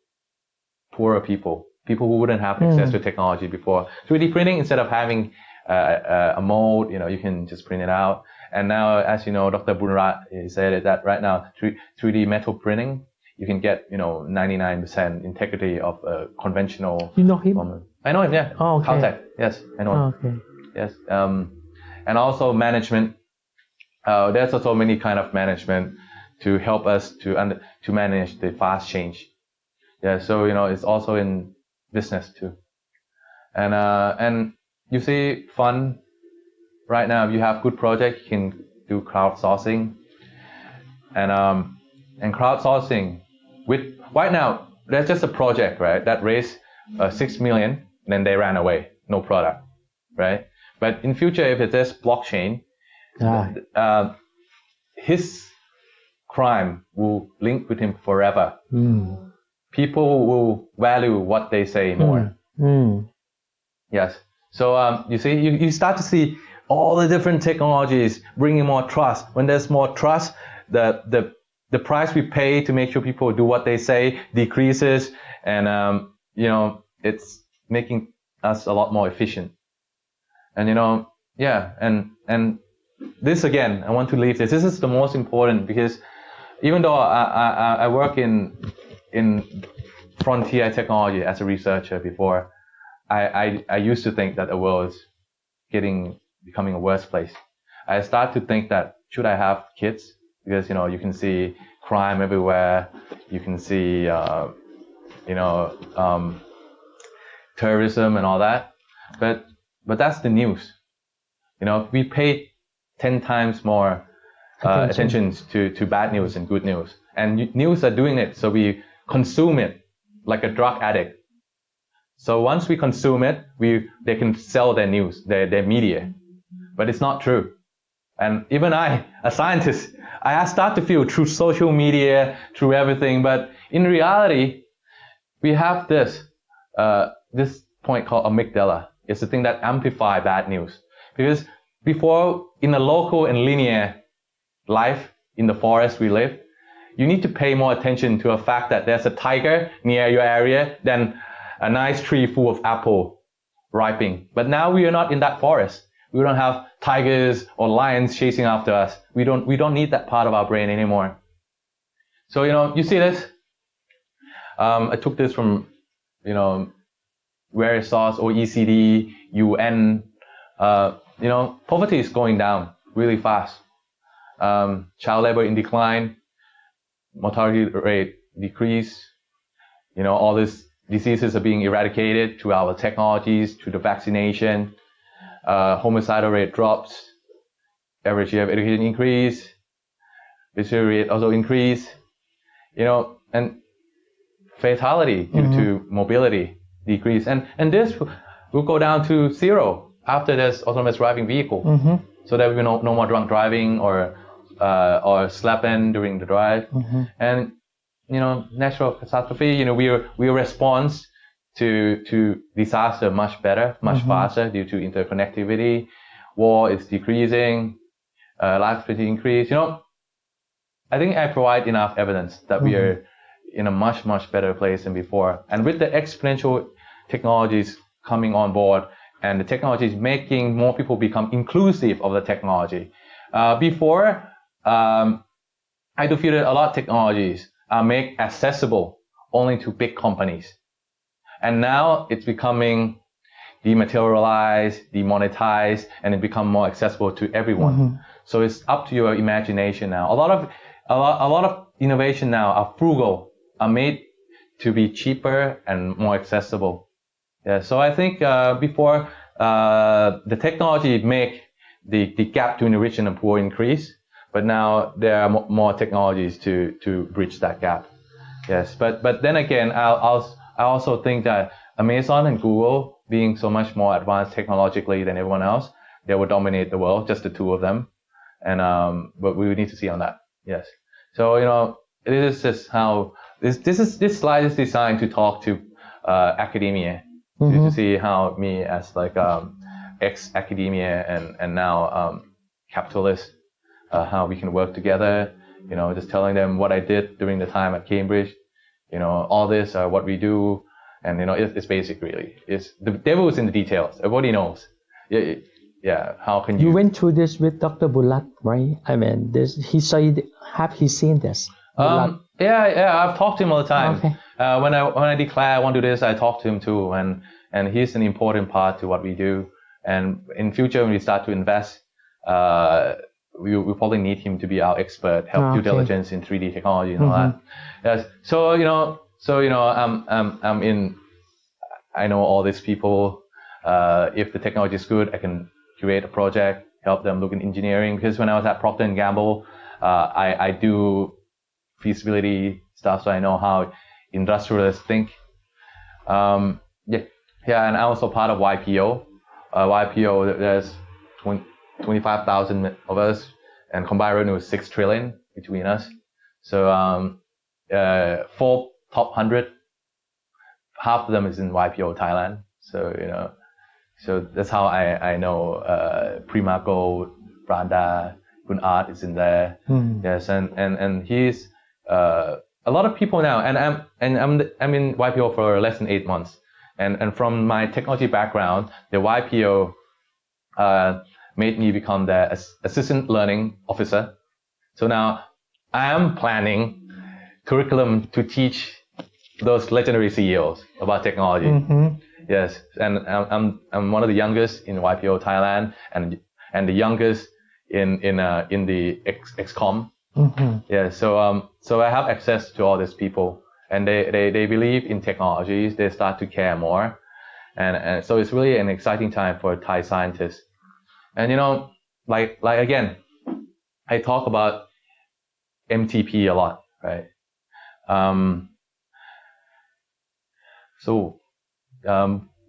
poorer people who wouldn't have access to technology before. 3D printing, instead of having a mold, you can just print it out. And now, as Dr. Bunrat said that right now 3D metal printing, you can get 99% integrity of a conventional. You know him? I know him, yeah. Oh, okay. Caltech, yes, I know him. Oh, okay. Yes, and also management. There's also many kind of management to help us to manage the fast change. Yeah, so it's also in business too. And you see, fun. Right now, if you have good project, you can do crowdsourcing. And crowdsourcing right now, there's just a project, right, that raised 6 million, then they ran away, no product, right? But in future, if it's just blockchain, his crime will link with him forever. People will value what they say more. Yes. So you see, you start to see all the different technologies, bringing more trust. When there's more trust, the price we pay to make sure people do what they say decreases, and it's making us a lot more efficient. And and this again, I want to leave this. This is the most important, because even though I work in frontier technology as a researcher before, I used to think that the world is becoming a worse place. I start to think that should I have kids? Because you can see crime everywhere, you can see terrorism and all that, but that's the news. We pay 10 times more attention to bad news and good news, and news are doing it, so we consume it like a drug addict. So once we consume it, they can sell their news, their media, but it's not true. And even I, a scientist, I start to feel through social media, through everything, but in reality, we have this point called amygdala. It's the thing that amplifies bad news. Because before, in a local and linear life in the forest we live, you need to pay more attention to a fact that there's a tiger near your area than a nice tree full of apple ripening. But now we are not in that forest. We don't have tigers or lions chasing after us. We don't need that part of our brain anymore. So you see this. I took this from various sources, OECD, UN. Poverty is going down really fast. Child labor in decline, mortality rate decrease. All these diseases are being eradicated through our technologies, through the vaccination. Homicidal rate drops. Average year of education increase. Literacy rate also increase. And fatality due to mobility decrease. And this will go down to zero after this autonomous driving vehicle. So there will be no more drunk driving or slapping during the drive. And natural catastrophe, we respond to disaster much better, much faster due to interconnectivity. War is decreasing, life expectancy increase. I think I provide enough evidence that we are in a much, much better place than before. And with the exponential technologies coming on board, and the technology is making more people become inclusive of the technology. Before, I do feel that a lot of technologies are made accessible only to big companies. And now it's becoming dematerialized, demonetized, and it become more accessible to everyone. So it's up to your imagination now. A lot of innovation now are frugal, are made to be cheaper and more accessible. Yeah, so I think before the technology make the gap between the rich and the poor increase, but now there are more technologies to bridge that gap. Yes, but then again, I also think that Amazon and Google, being so much more advanced technologically than everyone else, they will dominate the world, just the two of them. And but we need to see on that. Yes. So it is just how this slide is designed to talk to academia, to see how me as like ex-academia and now capitalist, how we can work together. Just telling them what I did during the time at Cambridge. All this are what we do, and it's basic really. It's the devil is in the details. Everybody knows. Yeah. How can you? You went through this with Dr. Bulat, right? I mean, have he seen this? Yeah. I've talked to him all the time. Okay. When I declare I want to do this, I talk to him too, and he's an important part to what we do. And in future, when we start to invest, we probably need him to be our expert, help due diligence in 3D technology and all that. Yes. So I'm in. I know all these people. If the technology is good, I can create a project, help them look in engineering. Because when I was at Procter & Gamble, I do feasibility stuff, so I know how industrialists think. And I'm also part of YPO. YPO, there's 25,000 of us, and combined revenue is 6 trillion between us. So 4 top 100, half of them is in YPO Thailand. So So that's how I know Primago, Branda, Kun Art is in there. Yes, and he's a lot of people now, and I'm in YPO for less than 8 months, and from my technology background, the YPO made me become the assistant learning officer. So now I am planning curriculum to teach those legendary CEOs about technology. Yes, and I'm one of the youngest in YPO Thailand, and the youngest in the XCOM. Yeah, so I have access to all these people, and they believe in technologies. They start to care more, and so it's really an exciting time for Thai scientists. And like again, I talk about MTP a lot, right?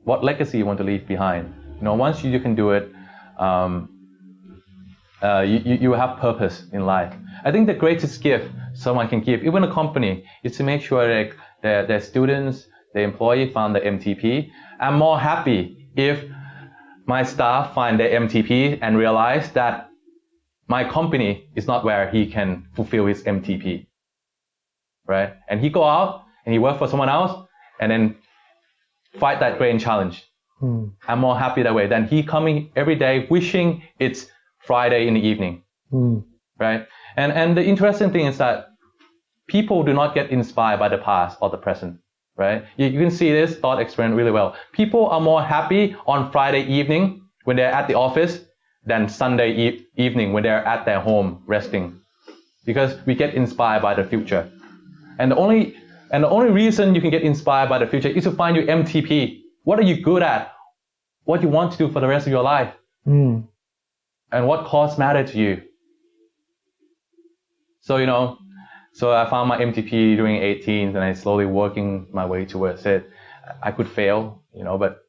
What legacy you want to leave behind? Once you can do it, you have purpose in life. I think the greatest gift someone can give, even a company, is to make sure that their students, the employee found the MTP. I'm more happy if my staff find the MTP and realize that my company is not where he can fulfill his MTP, right? And he go out and he work for someone else and then fight that grand challenge. I'm more happy that way than he coming every day wishing it's Friday in the evening, right? And the interesting thing is that people do not get inspired by the past or the present, right? You can see this thought experiment really well. People are more happy on Friday evening when they're at the office than Sunday evening when they're at their home resting, because we get inspired by the future. And the only reason you can get inspired by the future is to find your MTP. What are you good at? What you want to do for the rest of your life? And what cause matter to you? So so I found my MTP during 18s, and I slowly working my way towards it. I could fail, but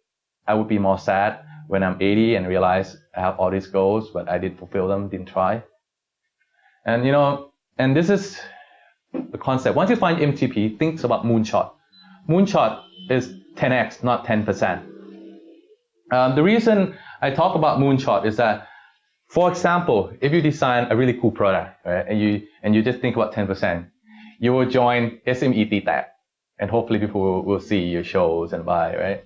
I would be more sad when I'm 80 and realize I have all these goals, but I didn't fulfill them, didn't try. And and this is the concept. Once you find MTP, think about moonshot. Moonshot is 10x, not 10%. The reason I talk about moonshot is that, for example, if you design a really cool product, right, and you just think about 10%, you will join SME TTAC, and hopefully people will see your shows and buy, right?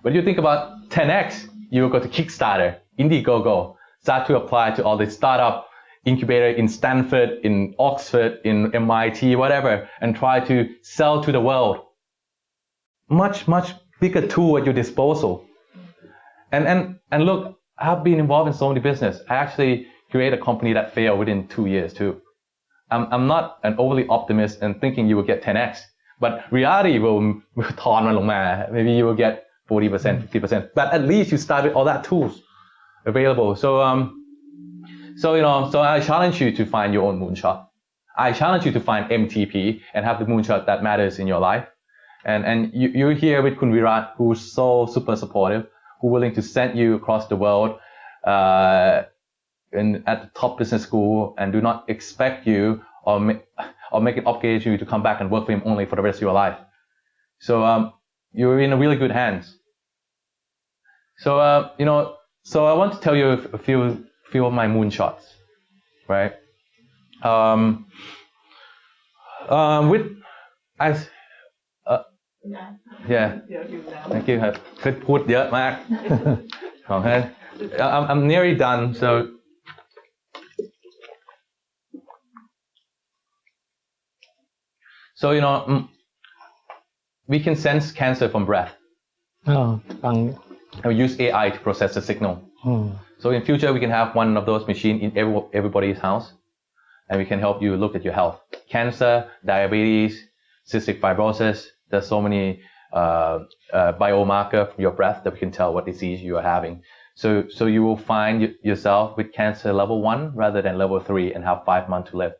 But you think about 10x, you will go to Kickstarter, Indiegogo, start to apply to all the startup incubator in Stanford, in Oxford, in MIT, whatever, and try to sell to the world. Much, much bigger tool at your disposal. And look, I've been involved in so many business. I actually created a company that failed within 2 years too. I'm not an overly optimist and thinking you will get 10x, but reality will turn on longma. Maybe you will get 40%, 50%, but at least you started all that tools available. So I challenge you to find your own moonshot. I challenge you to find MTP and have the moonshot that matters in your life. And you're here with Kun Virat, who's so super supportive, who's willing to send you across the world at the top business school, and do not expect you or make it obligation you to come back and work for him only for the rest of your life. So you're in a really good hands. So so I want to tell you a few of my moonshots, right? Yeah. Thank you. คือพูดเยอะมาก I'm nearly done. So we can sense cancer from breath. And we use AI to process the signal. So in future, we can have one of those machines in everybody's house, and we can help you look at your health. Cancer, diabetes, cystic fibrosis. There's so many biomarker from your breath that we can tell what disease you are having. So you will find yourself with cancer level 1 rather than level 3 and have 5 months to live.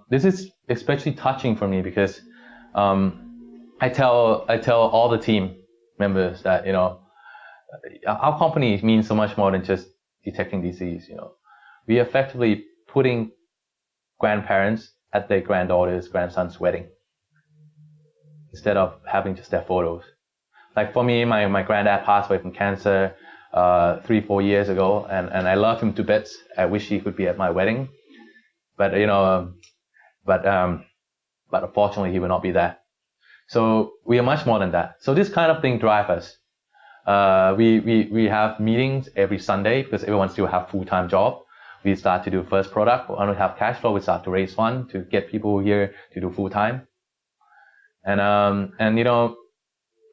This is especially touching for me because I tell all the team members that our company means so much more than just detecting disease. We effectively putting grandparents at their granddaughter's grandson's wedding, instead of having just their photos. Like for me, my granddad passed away from cancer 3-4 years ago, and I love him to bits. I wish he could be at my wedding, but but unfortunately he will not be there. So we are much more than that. So this kind of thing drives us. We have meetings every Sunday because everyone still have full-time job. We start to do first product. When we have cash flow, we start to raise funds to get people here to do full-time. And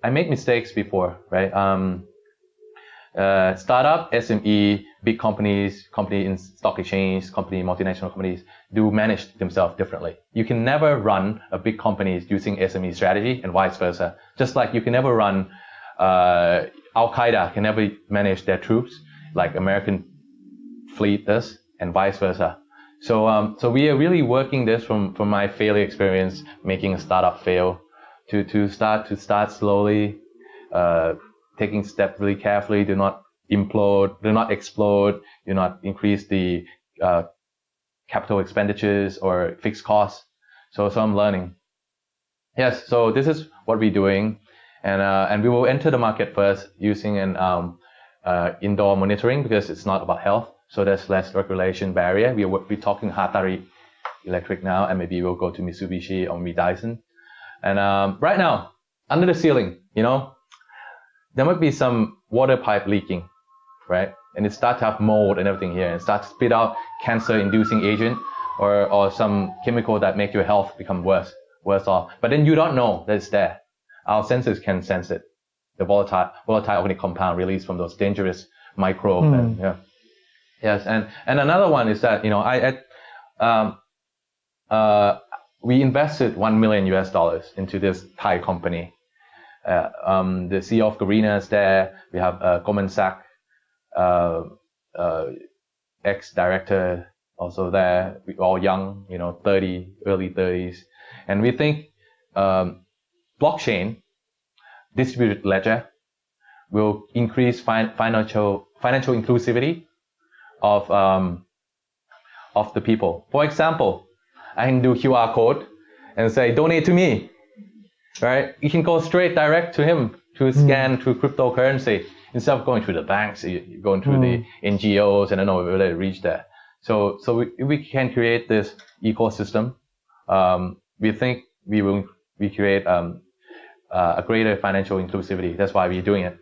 I make mistakes before, right? Startup, SME, big companies, company in stock exchange, company, multinational companies do manage themselves differently. You can never run a big company using SME strategy and vice versa. Just like you can never run, Al-Qaeda can never manage their troops like American fleet does and vice versa. So we are really working this from my failure experience, making a startup fail to start slowly, taking steps really carefully, do not implode, do not explode, do not increase the capital expenditures or fixed costs. So I'm learning. Yes, so this is what we're doing, and we will enter the market first using an indoor monitoring because it's not about health. So there's less regulation barrier. We're talking Hatari Electric now, and maybe we'll go to Mitsubishi or Dyson. And right now, under the ceiling, there might be some water pipe leaking, right? And it starts to have mold and everything here, and start to spit out cancer-inducing agent or some chemical that make your health become worse off. But then you don't know that it's there. Our sensors can sense it. The volatile organic compound released from those dangerous microbes. And, yeah. Yes, and another one is that we invested $1 million into this Thai company. The CEO of Garena is there. We have Goldman Sachs ex-director also there. We're all young, early 30s, and we think blockchain, distributed ledger, will increase financial inclusivity of the people. For example, I can do QR code and say donate to me, right? You can go straight direct to him to scan through cryptocurrency instead of going through the banks, you're going through the NGOs, and I don't know whether it reach there. So we can create this ecosystem. We think we create a greater financial inclusivity. That's why we're doing it.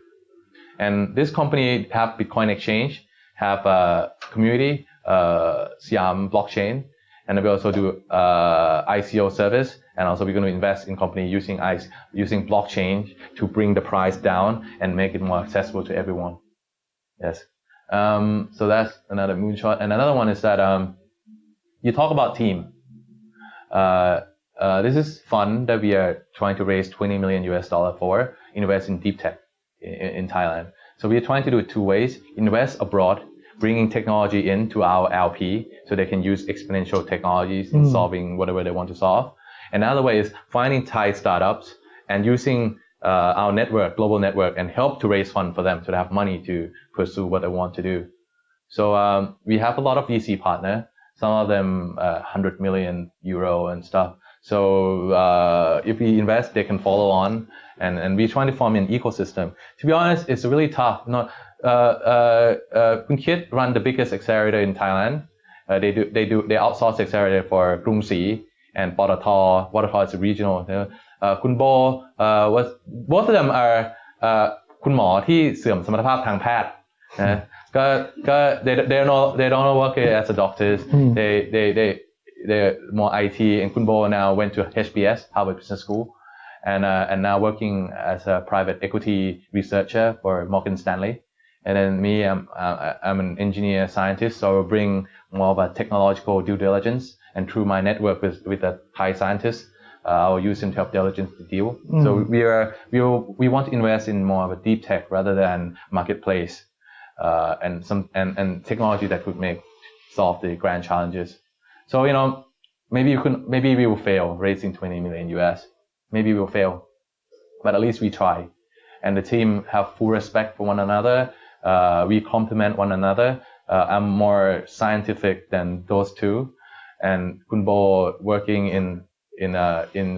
And this company have Bitcoin exchange, have a community, Siam blockchain, and we also do ICO service, and also we're going to invest in company using blockchain to bring the price down and make it more accessible to everyone. Yes. So that's another moonshot. And another one is that you talk about team. This is fund that we are trying to raise $20 million for, invest in deep tech in Thailand. So we are trying to do it two ways: invest abroad, bringing technology into our LP so they can use exponential technologies in solving whatever they want to solve. Another way is finding Thai startups and using our network, global network, and help to raise funds for them so they have money to pursue what they want to do. So we have a lot of VC partners, some of them 100 million euro and stuff. So if we invest, they can follow on, and we're trying to form an ecosystem. To be honest, it's really tough. Kun Kit run the biggest accelerator in Thailand. They outsource accelerator for Krung Si and Port Port is regional. Kun Bo both of them are คุณหมอที่เสื่อมสมรรถภาพทางแพทย์นะก็ they don't work as a doctors. They're more IT, and Kun Bo now went to HBS, Harvard Business School, and now working as a private equity researcher for Morgan Stanley. And then me, I'm an engineer scientist, so I bring more of a technological due diligence, and through my network with the Thai scientists, I'll use him to help diligence the deal. So we want to invest in more of a deep tech rather than marketplace, and technology that could solve the grand challenges. So maybe we will fail raising $20 million US. Maybe we will fail, but at least we try. And the team have full respect for one another. We complement one another. I'm more scientific than those two, and Kun Bo working in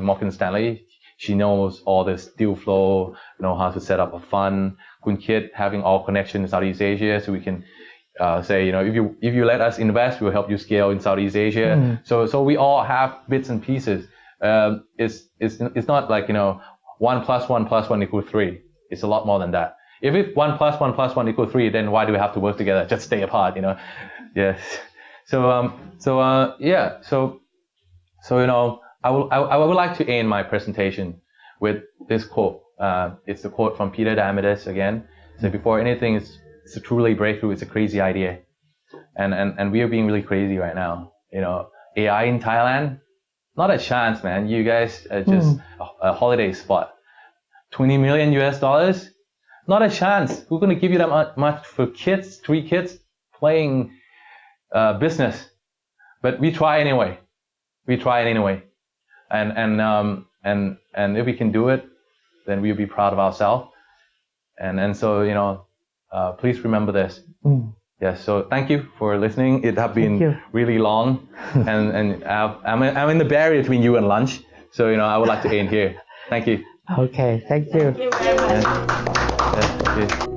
Morgan Stanley. she knows all this deal flow, know how to set up a fund. Kun Kit having all connection in Southeast Asia, so we can say, if you let us invest, we'll help you scale in Southeast Asia. So we all have bits and pieces. It's not like 1 + 1 + 1 = 3. It's a lot more than that. If 1 + 1 + 1 = 3, then why do we have to work together? Just stay apart, Yes. So I would like to end my presentation with this quote. It's the quote from Peter Diamandis again. So before anything, it's a truly breakthrough. It's a crazy idea, and we are being really crazy right now. AI in Thailand, not a chance, man. You guys are just a holiday spot. $20 million, not a chance. Who's gonna give you that much for kids? 3 kids playing business, but we try anyway. And if we can do it, then we'll be proud of ourselves. And so please remember this. Yes. So thank you for listening. It has been really long, and I'm in the barrier between you and lunch. So I would like to end here. Thank you. Okay. Thank you. Thank you very much. Yes, thank you.